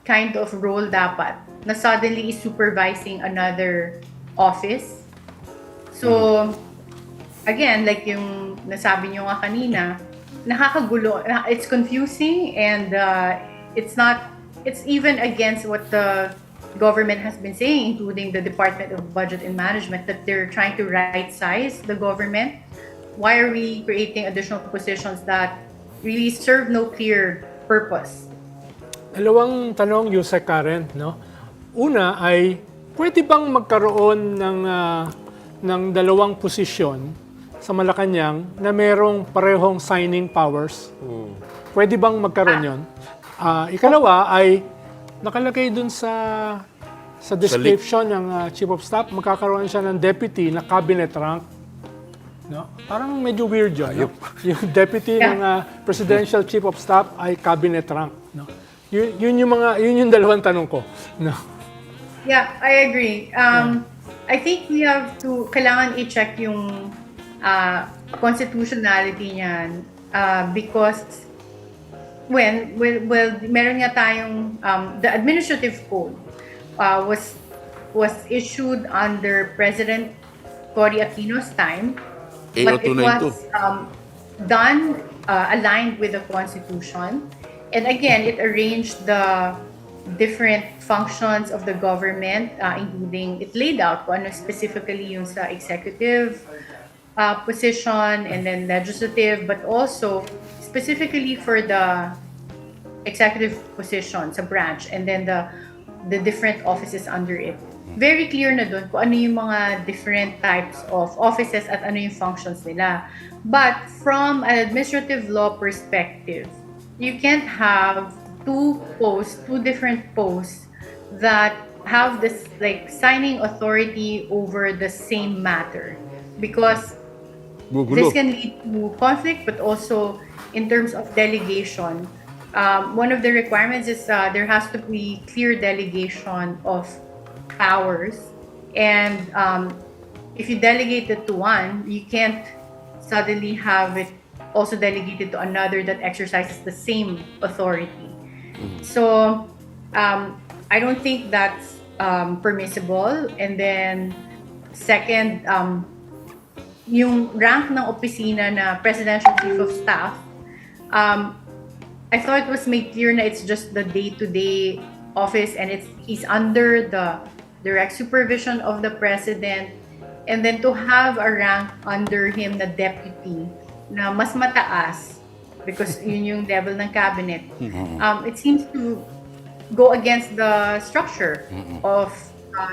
Speaker 8: kind of role dapat na suddenly is supervising another office. So, again, like yung nasabi nyo nga kanina, nakakagulo. It's confusing, and it's even against what the government has been saying, including the Department of Budget and Management, that they're trying to right-size the government. Why are we creating additional positions that really serve no clear purpose?
Speaker 6: Dalawang tanong, Yusek Karen, no? Una ay, pwede bang magkaroon ng dalawang posisyon sa Malacanang na merong parehong signing powers? Pwede bang magkaroon yon? Ikalawa ay, nakalagay dun sa description ng Chief of Staff, magkakaroon siya ng deputy na cabinet rank. No? Parang medyo weird yun. No? Yung deputy ng Presidential Chief of Staff ay cabinet rank. No? Yun yung dalawang tanong ko. No?
Speaker 8: Yeah, I agree. I think we have to, kailangan i-check yung constitutionality niyan because meron nga tayong the administrative code was issued under President Cory Aquino's time, but it
Speaker 5: 8292.
Speaker 8: was done aligned with the Constitution, and again it arranged the different functions of the government, including it laid out kung ano specifically yung sa executive position and then legislative, but also specifically for the executive position sa branch and then the different offices under it. Very clear na doon kung ano yung mga different types of offices at ano yung functions nila. But from an administrative law perspective, you can't have two different posts that have this like signing authority over the same matter, because this can lead to conflict, but also in terms of delegation. One of the requirements is there has to be clear delegation of powers, and if you delegate it to one, you can't suddenly have it also delegated to another that exercises the same authority. So I don't think that's permissible. And then second, yung rank ng opisina na Presidential Chief of Staff, I thought it was made clear na it's just the day-to-day office, and he's under the direct supervision of the president, and then to have a rank under him na deputy na mas mataas because yun yung level ng cabinet, it seems to go against the structure of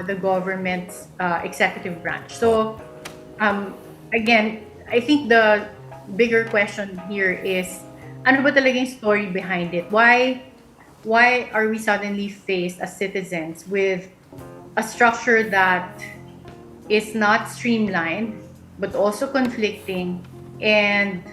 Speaker 8: the government's executive branch. So again, I think the bigger question here is, ano ba talaga yung story behind it? Why are we suddenly faced as citizens with a structure that is not streamlined, but also conflicting and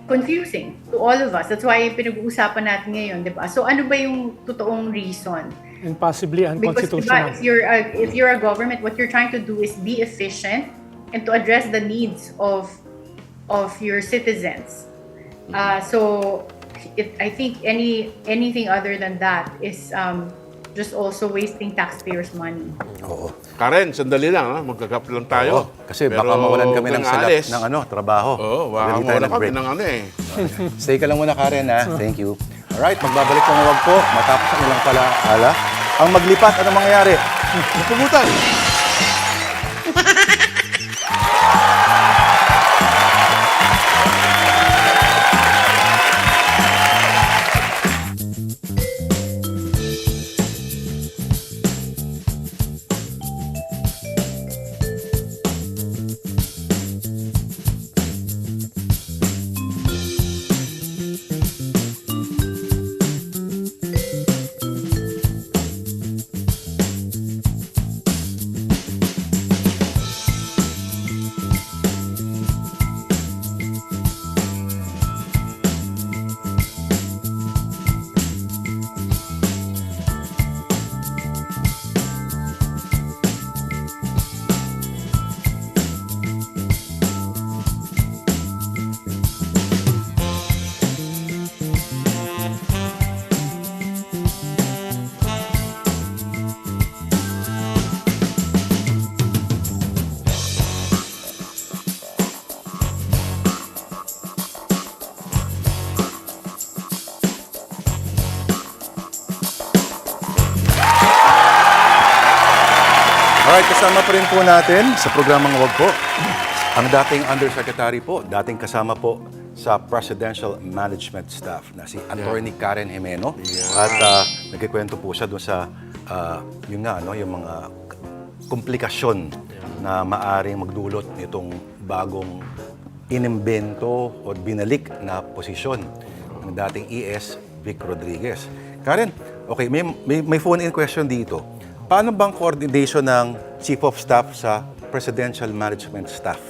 Speaker 8: confusing to all of us? That's why pinag-uusapan natin ngayon, di ba? So ano ba yung totoong reason?
Speaker 6: And possibly
Speaker 8: Because
Speaker 6: unconstitutional.
Speaker 8: diba, if you're a government, what you're trying to do is be efficient and to address the needs of your citizens. So I think anything other than that is just also wasting taxpayers' money.
Speaker 4: Oo.
Speaker 5: Karen, sandali lang, ha? Magkagap lang tayo.
Speaker 4: Oo, kasi baka mawalan kami ng salap ng trabaho.
Speaker 5: Oo, baka
Speaker 4: Dali tayo
Speaker 5: mawalan kami
Speaker 4: nag-break.
Speaker 5: ng
Speaker 4: Stay ka lang muna, Karen, ha? Thank you. Alright, magbabalik ng Wag Po. Matapos ang ilang palaala. Ang maglipat, anong mangyayari?
Speaker 5: Puputan!
Speaker 4: Alright, kasama pa rin po natin sa programang Wag Po ang dating Undersecretary po, dating kasama po sa Presidential Management Staff na si Attorney Karen Jimeno. At nagkikwento po siya doon sa yung mga komplikasyon na maaring magdulot nitong bagong inimbento o binalik na posisyon ng dating ES Vic Rodriguez. Karen, okay, may phone-in question dito. Paano bang coordination ng Chief of Staff sa Presidential Management Staff?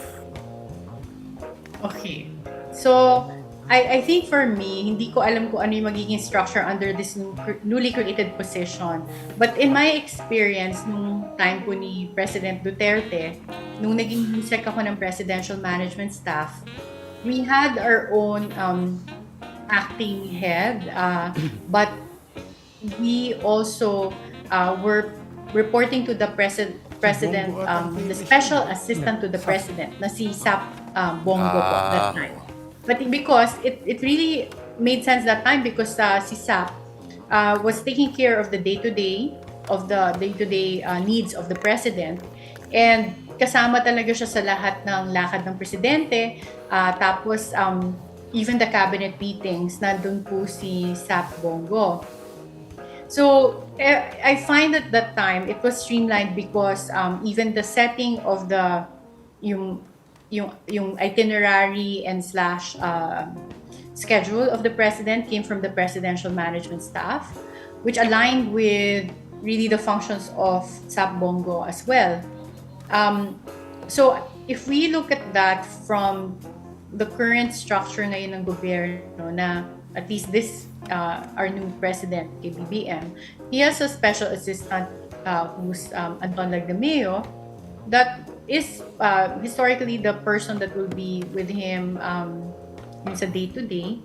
Speaker 8: Okay. So, I think for me, hindi ko alam kung ano yung magiging structure under this newly created position. But in my experience, nung time ko ni President Duterte, nung naging HUSEC ako ng Presidential Management Staff, we had our own acting head, but we also were reporting to the president, the special assistant to the president, na si Sap Bongo po that time. But because it really made sense that time because si Sap was taking care of the day-to-day needs of the president, and kasama talaga siya sa lahat ng lakad ng presidente. Tapos even the cabinet meetings, nandun po si Sap Bongo. So I find at that time it was streamlined because even the setting of yung itinerary and slash schedule of the president came from the presidential management staff, which aligned with really the functions of Sap Bongo as well. So if we look at that from the current structure ngayon ng gobyerno, na at least this our new president, KBBM, he has a special assistant who's Anton Lagdameo, that is historically the person that will be with him sa day-to-day.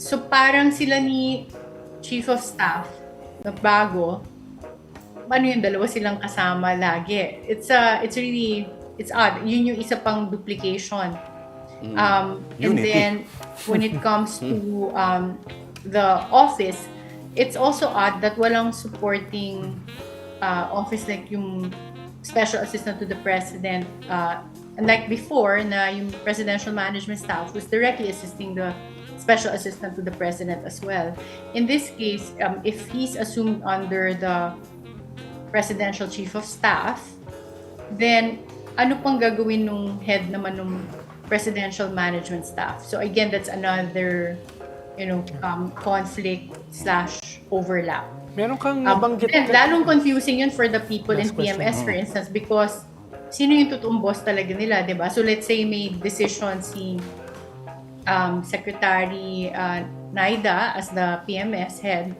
Speaker 8: So parang sila ni Chief of Staff na bago, yung dalawa silang kasama lagi. It's odd. Yun yung isa pang duplication. And then when it comes to the office, it's also odd that walang supporting office like yung special assistant to the president, unlike before na yung presidential management staff was directly assisting the special assistant to the president as well. In this case, if he's assumed under the presidential chief of staff, then ano pang gagawin nung head naman nung presidential management staff? So again, that's another conflict / overlap.
Speaker 6: Meron kang nabanggit.
Speaker 8: And lalong confusing yun for the people in PMS, for instance, because sino yung totoong boss talaga nila, di ba? So let's say may decision si Secretary Naida as the PMS head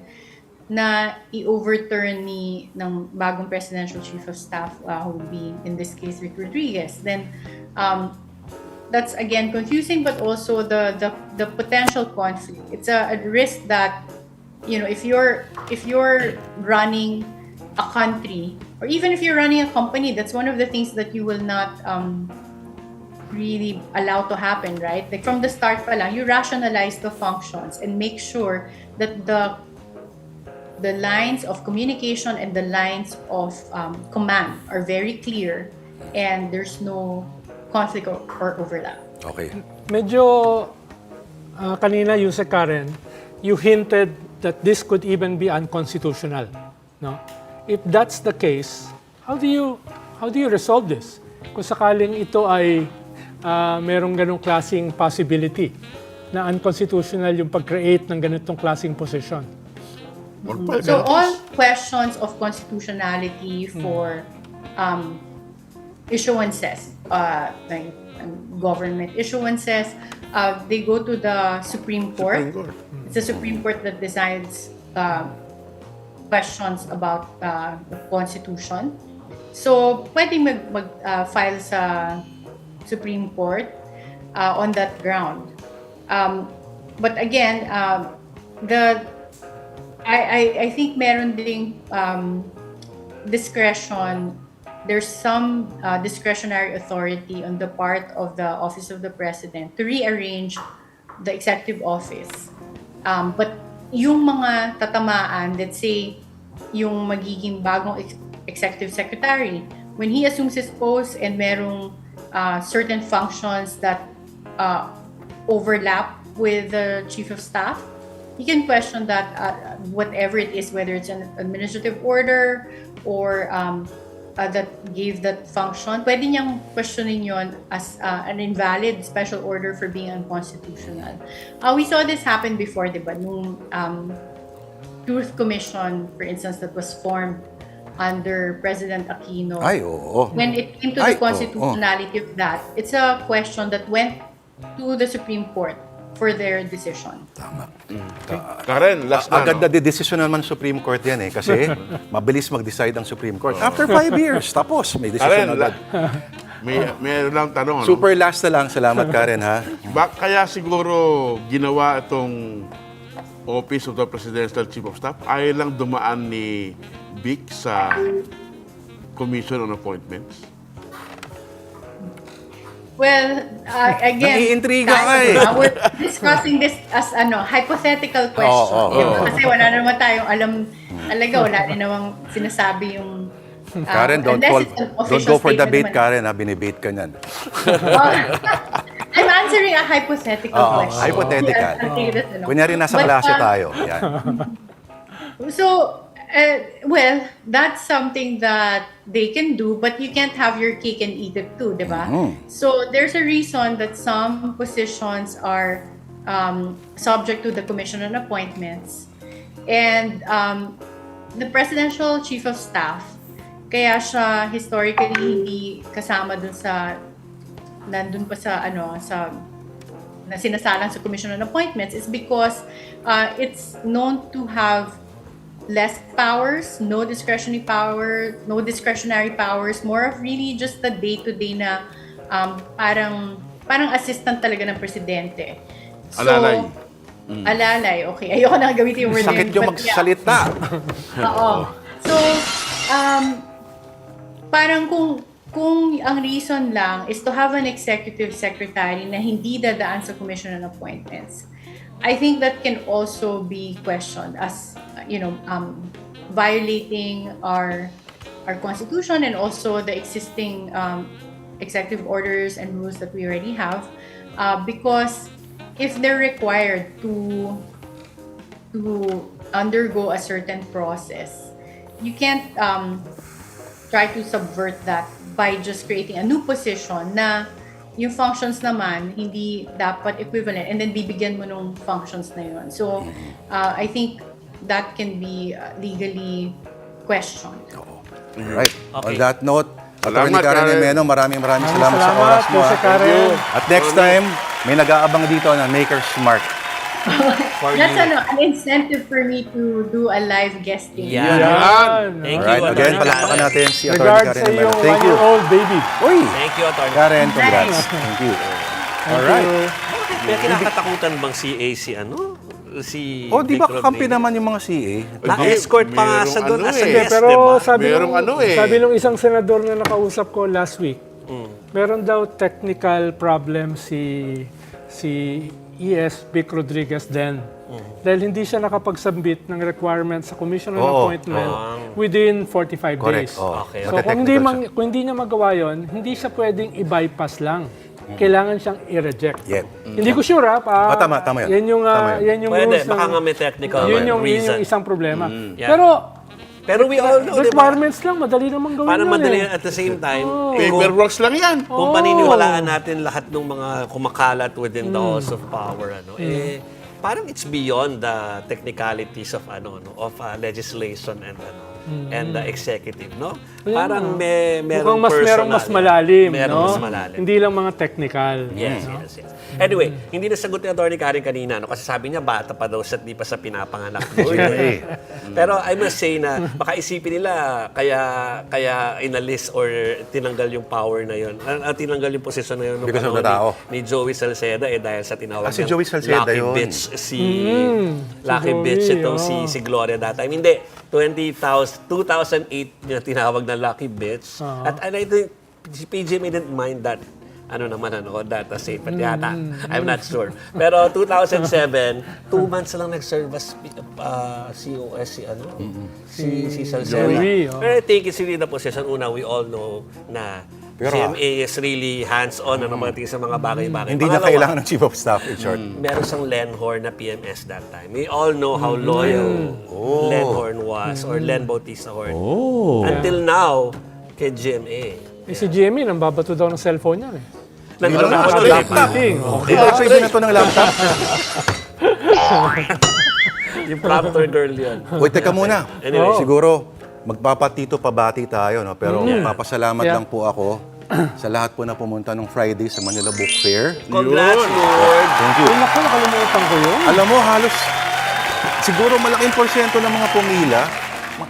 Speaker 8: na i-overturn ng bagong presidential chief of staff, who would be in this case Rick Rodriguez. Then that's again confusing, but also the potential conflict. It's a risk that, if you're running a country, or even if you're running a company, that's one of the things that you will not really allow to happen, right? Like from the start pa lang, you rationalize the functions and make sure that the lines of communication and the lines of command are very clear and there's no conflict or overlap.
Speaker 4: Okay.
Speaker 6: Medyo kanina, Yusek Karen, you hinted that this could even be unconstitutional. No? If that's the case, how do you resolve this? Kung sakaling ito ay merong ganong klaseng possibility na unconstitutional yung pag-create ng ganitong klaseng position.
Speaker 8: So all questions of constitutionality for issuances, like government issuances, they go to the Supreme Court. It's the Supreme Court that decides questions about the Constitution. So pwedeng mag-file sa Supreme Court on that ground. But again, I think meron ding discretion. There's some discretionary authority on the part of the Office of the President to rearrange the executive office. But yung mga tatamaan, let's say, yung magiging bagong executive secretary, when he assumes his post and merong certain functions that overlap with the chief of staff, you can question that whatever it is, whether it's an administrative order or that gave that function, pwede niyang questionin yon as an invalid special order for being unconstitutional. We saw this happen before, diba? Nung Truth Commission, for instance, that was formed under President Aquino.
Speaker 4: Ay, oo.
Speaker 8: When it came to the constitutionality of that, it's a question that went to the Supreme Court for their decision.
Speaker 4: Tama.
Speaker 5: Karen, last na.
Speaker 4: Agad na decision naman Supreme Court yan kasi mabilis mag-decide ang Supreme Court. After 5 years, tapos may decision
Speaker 5: Karen,
Speaker 4: agad.
Speaker 5: Meron lang tanong, ano?
Speaker 4: Super last na lang. Salamat, Karen, ha?
Speaker 5: Kaya siguro ginawa itong Office of the Presidential Chief of Staff, ayaw lang dumaan ni Vic sa Commission on Appointments?
Speaker 8: Well, again,
Speaker 4: Naiintriga ka eh.
Speaker 8: we're discussing this as hypothetical question.
Speaker 4: Oo.
Speaker 8: Di ba? Kasi wala naman tayong alam, talaga wala din namang sinasabi yung
Speaker 4: Karen, don't
Speaker 8: unless
Speaker 4: fall.
Speaker 8: it's an
Speaker 4: Don't
Speaker 8: official
Speaker 4: go for the
Speaker 8: statement
Speaker 4: bait,
Speaker 8: naman.
Speaker 4: Karen, ha? Binibait ka niyan.
Speaker 8: I'm answering a hypothetical question.
Speaker 4: Hypothetical.
Speaker 8: I'll take this,
Speaker 4: Kunyari, nasa
Speaker 8: But,
Speaker 4: klase tayo. Yan.
Speaker 8: So, well, that's something that they can do, but you can't have your cake and eat it too, diba? So there's a reason that some positions are subject to the Commission on Appointments. And the Presidential Chief of Staff, kaya siya historically hindi kasama dun sa, nandun pa sa, na sinasalang sa Commission on Appointments is because it's known to have less powers, no discretionary powers, more of really just the day-to-day na parang assistant talaga ng presidente. So,
Speaker 5: Alalay.
Speaker 8: Alalay, okay. Ayoko na gamitin yung word
Speaker 4: Sakit
Speaker 8: na yun,
Speaker 4: yung
Speaker 8: but yeah.
Speaker 4: magsalita.
Speaker 8: Oo. So, parang kung ang reason lang is to have an executive secretary na hindi dadaan sa Commission on Appointments, I think that can also be questioned as, violating our constitution and also the existing executive orders and rules that we already have, because if they're required to undergo a certain process, you can't try to subvert that by just creating a new position na yung functions naman hindi dapat equivalent and then bibigyan mo nung functions na yun. So, I think that can be legally questioned.
Speaker 4: Right. On
Speaker 7: Okay.
Speaker 4: that note, Attorney
Speaker 5: Salamat,
Speaker 4: Karen
Speaker 5: Karen.
Speaker 4: Emeno, maraming salamat sa
Speaker 6: Salamat
Speaker 4: oras mo.
Speaker 6: po sa
Speaker 4: ha?
Speaker 6: Karen.
Speaker 4: At next time, may nag-aabang dito na Maker's Mark.
Speaker 8: That's an incentive for me to do a live guesting.
Speaker 7: Yan.
Speaker 6: Yan.
Speaker 7: Thank you,
Speaker 4: Alright, again,
Speaker 7: Attorney
Speaker 4: palakpakan
Speaker 7: Karen.
Speaker 4: natin si Attorney
Speaker 6: Regards
Speaker 4: Karen
Speaker 6: sa
Speaker 4: Emeno.
Speaker 6: iyong
Speaker 4: Thank you.
Speaker 6: 1-year-old baby.
Speaker 4: Uy!
Speaker 7: Thank you, Attorney.
Speaker 4: Karen, congrats. Thank you. Alright.
Speaker 7: May kinakatakutan bang si
Speaker 4: Oh, di ba
Speaker 7: Vic
Speaker 4: kakampi
Speaker 7: Rodriguez?
Speaker 4: naman yung mga CA?
Speaker 7: Na-escort pa nga sa doon
Speaker 5: Merong
Speaker 7: as a
Speaker 5: ano
Speaker 7: guest,
Speaker 6: Pero
Speaker 7: diba?
Speaker 6: sabi nung isang senador na nakausap ko last week, meron daw technical problem si ES Vic Rodriguez din. Dahil hindi siya nakapag-submit ng requirements sa Commission on Appointment within 45
Speaker 4: Correct.
Speaker 6: days.
Speaker 4: Oh.
Speaker 7: Okay.
Speaker 6: So kung hindi niya magawa yon, hindi siya pwedeng i-bypass lang. Kailangan siyang i-reject.
Speaker 4: Yep.
Speaker 6: Hindi ko sure
Speaker 4: tama yun.
Speaker 6: Yan yung,
Speaker 4: Tama yun.
Speaker 6: yan yung
Speaker 7: Pwede,
Speaker 6: rules
Speaker 7: baka
Speaker 6: ng-
Speaker 7: nga may technical
Speaker 6: yun yung
Speaker 7: reason.
Speaker 6: isang problema.
Speaker 7: Yeah. Pero we all know, di ba?
Speaker 6: Requirements lang, madali namang gawin
Speaker 7: Parang
Speaker 6: yun
Speaker 7: madali
Speaker 6: eh.
Speaker 7: at the same time,
Speaker 5: Paperworks lang yan.
Speaker 7: kung paniniwalaan natin lahat ng mga kumakalat within the halls of power, parang it's beyond the technicalities of legislation and the executive, no? Parang merong
Speaker 6: Merong mas malalim,
Speaker 7: Merong
Speaker 6: no?
Speaker 7: mas malalim.
Speaker 6: Hindi lang mga technical.
Speaker 7: Yes. Anyway, hindi nasagot ni Atty. Karen kanina, kasi sabi niya bata pa daw siya, di pa sa pinapanganak. Pero I must say na baka isipin nila kaya inalis or tinanggal yung power na yun. Tinanggal yung posisyon na yun nung
Speaker 4: Because of the
Speaker 7: panahon
Speaker 4: tao.
Speaker 7: ni Joey Salceda dahil sa tinawag
Speaker 4: si Joey Salceda
Speaker 7: Lucky
Speaker 4: yun.
Speaker 7: Bitch Lucky
Speaker 6: Joey,
Speaker 7: Bitch itong si Gloria that time. Hindi, 2008 niya tinawag na Lucky Bitch. At I think si PJ didn't mind that that statement yata. I'm not sure. Pero 2007, 2 months lang nag-serve as COS si Salceda.
Speaker 6: Joey,
Speaker 7: Pero I think it's really the position. Una, we all know na GMA is really hands-on na pagdating sa mga bagay-bagay.
Speaker 4: Hindi na
Speaker 7: Pangalawa,
Speaker 4: kailangan ng Chief of Staff, in short.
Speaker 7: meron siyang Lenhorn na PMS that time. We all know how loyal Lenhorn was or Len Bautista Horn. Until now, kay GMA.
Speaker 6: Si Jimmy, nang babato daw ng cellphone niya eh.
Speaker 7: Laptop.
Speaker 4: Dito, pwede na to ng laptop.
Speaker 7: Yung Proctor girl yun.
Speaker 4: Uy, teka muna.
Speaker 7: Anyway.
Speaker 4: Siguro, magpapatito pabati tayo, no? Pero papasalamat
Speaker 6: Yeah.
Speaker 4: lang po ako sa lahat po na pumunta nung Friday sa Manila Book Fair.
Speaker 7: Congrats, Lord.
Speaker 4: Thank you.
Speaker 6: Ay, naku, nakalimutan ko yun.
Speaker 4: Alam mo, halos siguro malaking porsyento ng mga pumila,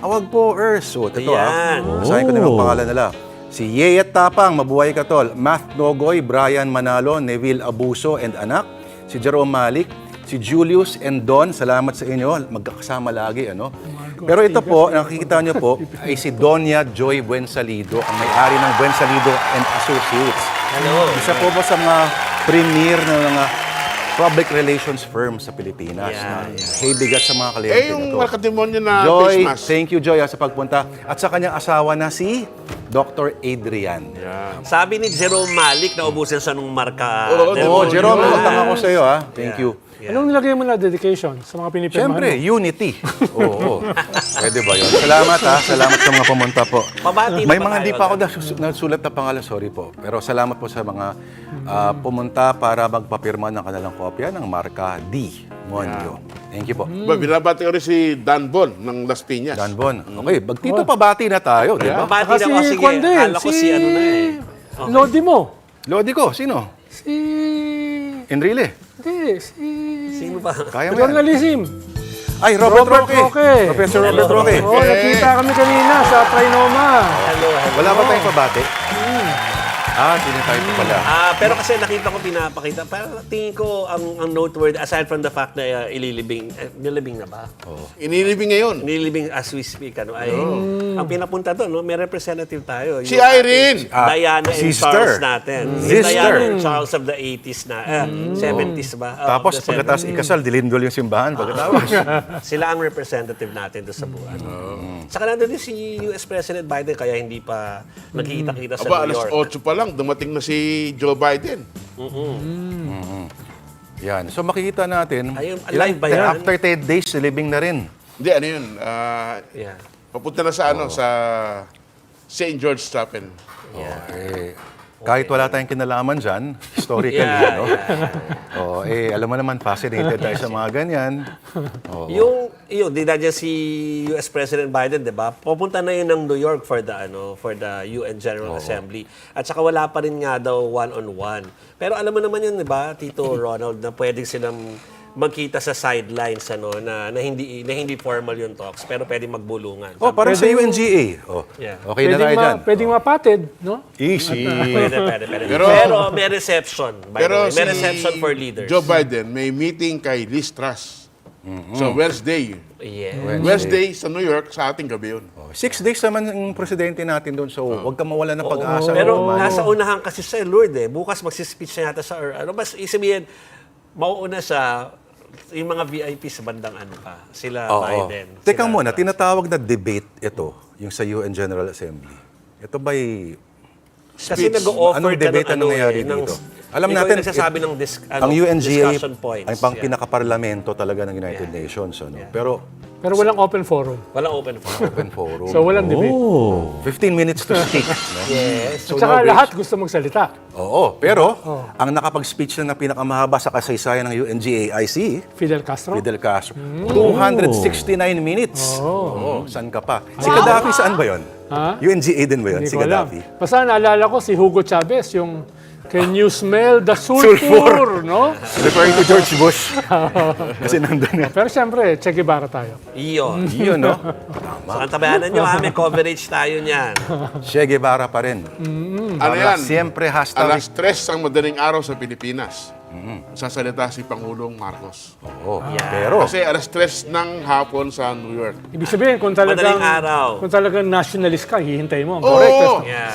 Speaker 4: Wag Po, Earth. So, ito
Speaker 7: Yan.
Speaker 4: basahin ko na yung pangalan nila. Si Yeyet Tapang, mabuhay ka tol. Math Nogoy, Brian Manalo, Neville Abuso and anak. Si Jerome Malik, si Julius and Don, salamat sa inyo. Magkakasama lagi, ano? Pero ito po, nakikita nyo po, ay si Donya Joy Buensalido, ang may-ari ng Buensalido and Associates.
Speaker 7: Hello.
Speaker 4: Isa po sa mga premier na mga public relations firm sa Pilipinas.
Speaker 7: Yeah,
Speaker 4: na hey, bigat sa mga kliyente
Speaker 5: Yung
Speaker 4: na to.
Speaker 5: markademonyo na
Speaker 4: Joy,
Speaker 5: face mask.
Speaker 4: thank you Joy sa pagpunta. At sa kanyang asawa na si Dr. Adrian.
Speaker 7: Sabi ni Jerome Malik na ubusin sa nung marka.
Speaker 4: Oo, Jerome, utang ako sa iyo ha. Thank you.
Speaker 7: Yeah.
Speaker 6: Anong nilagay mo na dedication sa mga pinipirmahan
Speaker 4: Siyempre,
Speaker 6: mo?
Speaker 4: unity. Oo. Pwede ba yun? Salamat ha. Salamat sa mga pumunta po.
Speaker 7: Pabati
Speaker 4: May
Speaker 7: na ba
Speaker 4: mga
Speaker 7: tayo
Speaker 4: hindi pa ako
Speaker 7: agad?
Speaker 4: nasulat na pangalan. Sorry po. Pero salamat po sa mga pumunta para magpapirma ng kanilang kopya ng marka D. Monyo. Thank you po.
Speaker 5: Binabati ko rin si Dan Bon ng Las Piñas.
Speaker 4: Dan Bon. Okay, magtito pabati na tayo, di ba?
Speaker 7: Pabati na
Speaker 6: Kasi
Speaker 7: ako. Sige,
Speaker 6: kwan din,
Speaker 7: kala ko si ano na eh.
Speaker 6: Lodi mo.
Speaker 4: Lodi ko, sino?
Speaker 6: Si...
Speaker 4: Enrile.
Speaker 6: Hindi, si...
Speaker 7: Sino ba?
Speaker 4: Kaya mo yan.
Speaker 6: Journalism.
Speaker 4: Ay, Robert Roque.
Speaker 6: Roque.
Speaker 4: Professor Robert Roque.
Speaker 6: Oo, nakita kami kanina sa Trinoma.
Speaker 7: Hello, hello.
Speaker 4: Wala ba tayong pabati? Hindi na tayo pa pala.
Speaker 7: Pero kasi nakita ko, pinapakita. Pero tingin ko, ang noteworthy, aside from the fact na nilibing na ba?
Speaker 5: Inilibing ngayon.
Speaker 7: Nilibing as we speak, ano, ay, ang pinapunta doon, no, may representative tayo.
Speaker 5: Si Irene.
Speaker 7: Diana and
Speaker 4: sister.
Speaker 7: Charles natin. Si
Speaker 4: Sister.
Speaker 7: Diana and Charles of the 80s na, 70s ba?
Speaker 4: Tapos
Speaker 7: Of the
Speaker 4: pagkatapos
Speaker 7: 70s.
Speaker 4: ikasal, dilindol yung simbahan pagkatapos.
Speaker 7: Sila ang representative natin doon sa buwan. Saka nandun din si US President Biden, kaya hindi pa nagkikita-kita sa
Speaker 5: Aba,
Speaker 7: New
Speaker 5: alas
Speaker 7: York.
Speaker 5: 8 pa lang, dumating na si Joe Biden.
Speaker 4: Yan. So makikita natin,
Speaker 7: Ayun, alive ba yan?
Speaker 4: after 10 days, living na rin.
Speaker 5: Hindi, ano yun?
Speaker 7: Yeah.
Speaker 5: Papunta na sa sa St. George Chapel.
Speaker 4: Kahit wala tayong kinalaman dyan, historically,
Speaker 7: Yeah,
Speaker 4: no? Alam mo naman, fascinated tayo sa mga ganyan.
Speaker 7: Yung di na dyan si US President Biden, 'di ba? Pupunta na yun ng New York for the UN General Assembly. At saka wala pa rin nga daw one-on-one. Pero alam mo naman yun, 'di ba, Tito Ronald, na pwedeng silang magkita sa sidelines na hindi formal yung talks, pero pwedeng magbulungan.
Speaker 4: Parang sa
Speaker 6: Pwedeng-
Speaker 4: UNGA.
Speaker 7: Yeah.
Speaker 4: Okay na tayo dyan.
Speaker 6: Pwedeng mapatid, no?
Speaker 4: Easy.
Speaker 7: Pwede. Pero may reception, by the way. May reception for leaders.
Speaker 5: Joe Biden may meeting kay Liz Truss. So Wednesday.
Speaker 7: Yeah.
Speaker 5: Wednesday sa New York, sa ating gabi yun.
Speaker 4: 6 days naman ang presidente natin doon, so huwag ka mawala ng pag-asa.
Speaker 7: Pero
Speaker 4: Mano.
Speaker 7: nasa unahan kasi sa Lord eh. Bukas magsispeech na yata sa mas isabihin, mauuna sa yung mga VIP sa bandang ano pa, sila Biden.
Speaker 4: Teka
Speaker 7: sila
Speaker 4: muna,
Speaker 7: Trump.
Speaker 4: tinatawag na debate ito, yung sa UN General Assembly. Ito ba'y...
Speaker 7: Kasi nag-o-offer
Speaker 4: Anong debate
Speaker 7: ka
Speaker 4: ang nangyayari dito? Alam
Speaker 7: ikaw
Speaker 4: natin,
Speaker 7: yung nagsasabi ng
Speaker 4: ang UNGA
Speaker 7: discussion points.
Speaker 4: ay pang
Speaker 7: Yeah.
Speaker 4: pinakaparlamento talaga ng United Nations. Ano? Pero
Speaker 6: Pero walang open forum.
Speaker 7: Walang open forum.
Speaker 4: open forum.
Speaker 6: So walang debate.
Speaker 4: 15 minutes to speak. No?
Speaker 7: Yes.
Speaker 4: So,
Speaker 6: Tsaka
Speaker 4: no
Speaker 6: lahat
Speaker 4: breaks.
Speaker 6: gusto magsalita.
Speaker 4: Oo, pero ang nakapag-speech na pinakamahaba sa kasaysayan ng UNGA ay si
Speaker 6: Fidel Castro.
Speaker 4: Fidel Castro. 269 minutes. Oo, saan ka pa? Si Gaddafi, saan ba yun?
Speaker 6: Ha?
Speaker 4: UNGA din ba yun?
Speaker 6: Hindi
Speaker 4: Si
Speaker 6: ko alam.
Speaker 4: Gaddafi.
Speaker 6: Basta naalala ko si Hugo Chavez, yung Can you smell the
Speaker 4: Sulfur.
Speaker 6: sulfur, no?
Speaker 4: Referring to George Bush. Kasi nandun yan.
Speaker 6: Pero siyempre, Che Guevara tayo.
Speaker 7: Iyon.
Speaker 4: Yun, no?
Speaker 7: So, ang tabayanan nyo, may coverage tayo niyan.
Speaker 4: Che Guevara pa rin.
Speaker 5: Ano yan?
Speaker 4: Siyempre, hashtag.
Speaker 5: Alas 3 ang madaling araw sa Pilipinas. Sasalita si Pangulong Marcos.
Speaker 4: Oo. Pero,
Speaker 5: Kasi alas 3 ng hapon sa New York.
Speaker 6: Ibig sabihin, kung talagang,
Speaker 7: Madaling araw.
Speaker 6: kung talagang nationalist ka, hihintay mo.
Speaker 5: Oo!
Speaker 6: Correct.
Speaker 7: Yeah.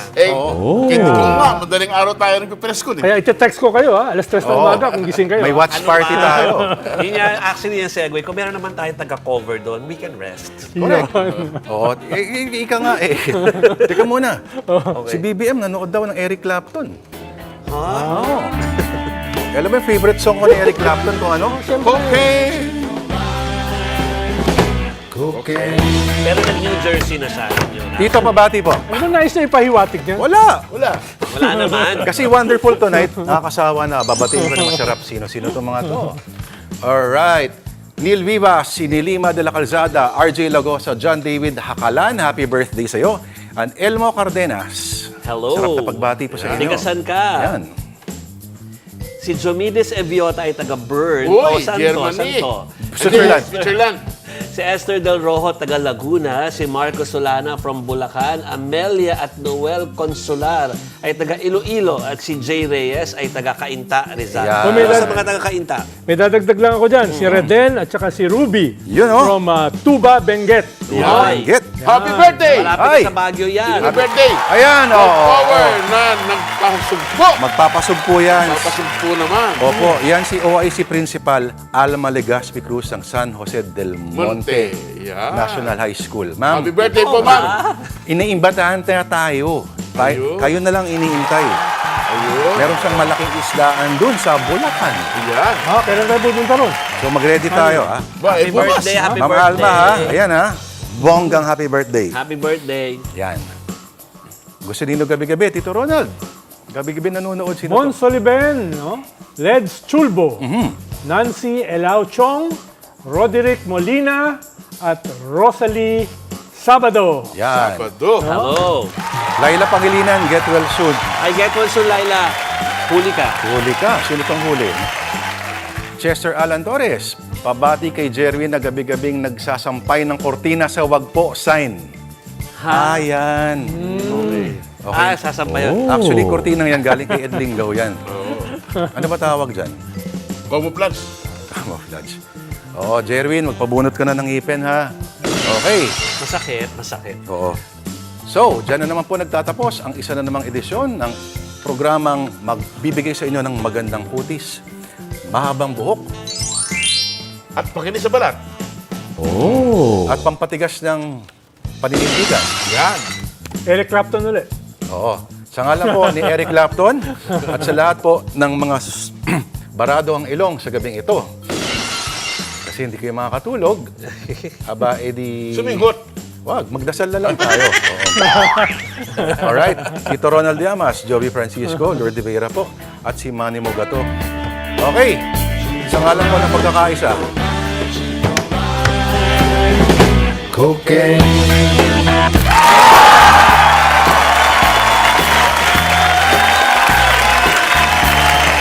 Speaker 5: Hindi ko nga, madaling araw tayo nagpipress ko.
Speaker 6: Kaya ite-text ko kayo, alas 3 ng umaga kung gising kayo.
Speaker 4: may watch party tayo.
Speaker 7: Yun nga, actually yung segue. Kung meron naman tayong taga-cover doon, we can rest.
Speaker 4: Correct. Oo. Ika nga eh. Teka muna. Si BBM nanood daw ng Eric Clapton. Oo. Alam mo yung favorite song ko ni Eric Clapton kung ano?
Speaker 5: Okay!
Speaker 4: Okay.
Speaker 7: Pero nag-New Jersey na siya. Yun.
Speaker 4: Tito, pabati po.
Speaker 6: Ano nais na ipahiwatig niya?
Speaker 4: Wala.
Speaker 7: Wala naman.
Speaker 4: Kasi wonderful tonight. Nakakasawa na. Babatiin ko na masarap. Sino-sino itong mga to. Alright. Neil Vivas, si Nilima de la Calzada, RJ Lagosa, John David Hakalan, happy birthday sa'yo. And Elmo Cardenas.
Speaker 7: Hello.
Speaker 4: Sarap na pagbati po sa inyo.
Speaker 7: Tigasan ka.
Speaker 4: Yan.
Speaker 7: Si Jomides Eviota ay taga-Bern.
Speaker 5: Uy,
Speaker 7: Saan
Speaker 5: Germany.
Speaker 7: to?
Speaker 4: Switzerland.
Speaker 5: Switzerland.
Speaker 7: Si Esther Del Rojo, taga Laguna. Si Marco Solana from Bulacan. Amelia at Noel Consular ay taga Iloilo. At si Jay Reyes ay taga Cainta, Rizal.
Speaker 4: Yeah.
Speaker 7: Ano sa mga taga Cainta?
Speaker 6: May dadagdag lang ako dyan. Si Reden at saka si Ruby.
Speaker 4: Yun, oh.
Speaker 6: From Tuba, Benguet.
Speaker 7: Ay,
Speaker 4: Get.
Speaker 5: Happy birthday!
Speaker 7: malapit
Speaker 4: Ay.
Speaker 7: na sa Baguio yan.
Speaker 5: Happy birthday!
Speaker 4: Ayan,
Speaker 5: Power na nagpasugpo!
Speaker 4: Magpapasugpo yan.
Speaker 5: Magpasugpo naman.
Speaker 4: Opo, yan si OIC Principal Alma Legazpi Cruz ng San Jose del Monte
Speaker 5: Yeah.
Speaker 4: National High School. Ma'am,
Speaker 5: Happy birthday po, ma'am!
Speaker 4: iniimbatahan na tayo.
Speaker 5: Ayun.
Speaker 4: Kayo na lang iniintay.
Speaker 5: Ayun.
Speaker 4: Meron siyang malaking isdaan dun sa Bulacan.
Speaker 5: Yan.
Speaker 6: Kailan tayo pupunta ron?
Speaker 4: So mag-ready tayo, ha?
Speaker 5: Ba,
Speaker 7: Happy birthday, happy
Speaker 4: Ma'am
Speaker 7: birthday.
Speaker 4: Alma, ha? Ayan, ha? Bonggang happy birthday.
Speaker 7: Happy birthday.
Speaker 4: Yan. Gusto nino gabi-gabi, Tito Ronald. Gabi-gabi nanonood sino
Speaker 6: Mon
Speaker 4: to?
Speaker 6: Soliben, no? Leds Chulbo, Nancy Elao Chong, Roderick Molina, at Rosalie Sabado.
Speaker 4: Yan.
Speaker 5: Sabado.
Speaker 7: Hello.
Speaker 4: Laila Pangilinan, get well soon.
Speaker 7: I get one soon, Laila. Huli ka.
Speaker 4: Huli ka. Sino tong huli? Chester Alan Torres. Pabati kay Jerwin na gabi-gabing nagsasampay ng kortina sa Wag Po sign.
Speaker 7: Ha?
Speaker 4: Ayan. Okay.
Speaker 7: Ah, sasampayan.
Speaker 4: Actually, kortinang yan galing kay Ed Lingaw yan. Ano ba tawag dyan?
Speaker 5: Camouflage.
Speaker 4: Camouflage. Oo, Jerwin, magpabunot ka na ng ipin, ha? Okay.
Speaker 7: Masakit, masakit.
Speaker 4: Oo. So, dyan na naman po nagtatapos ang isa na namang edisyon ng programang magbibigay sa inyo ng magandang kutis, mahabang buhok,
Speaker 5: At pakinis sa balat.
Speaker 4: at pampatigas ng paninindigan.
Speaker 5: Yan.
Speaker 6: Eric Clapton ulit.
Speaker 4: Oo. Sa ngalan po ni Eric Clapton at sa lahat po ng mga barado ang ilong sa gabing ito. Kasi hindi kayo makakatulog. Aba, edi...
Speaker 5: Suminghot.
Speaker 4: Wag, magdasal na lang tayo. Oo. Alright. Tito Ronald Llamas, Joey Francisco, Lord de Vera po, at si Manny Mogato. Okay. Sa ngalan po ng pagkakaisa.
Speaker 9: Cocaine.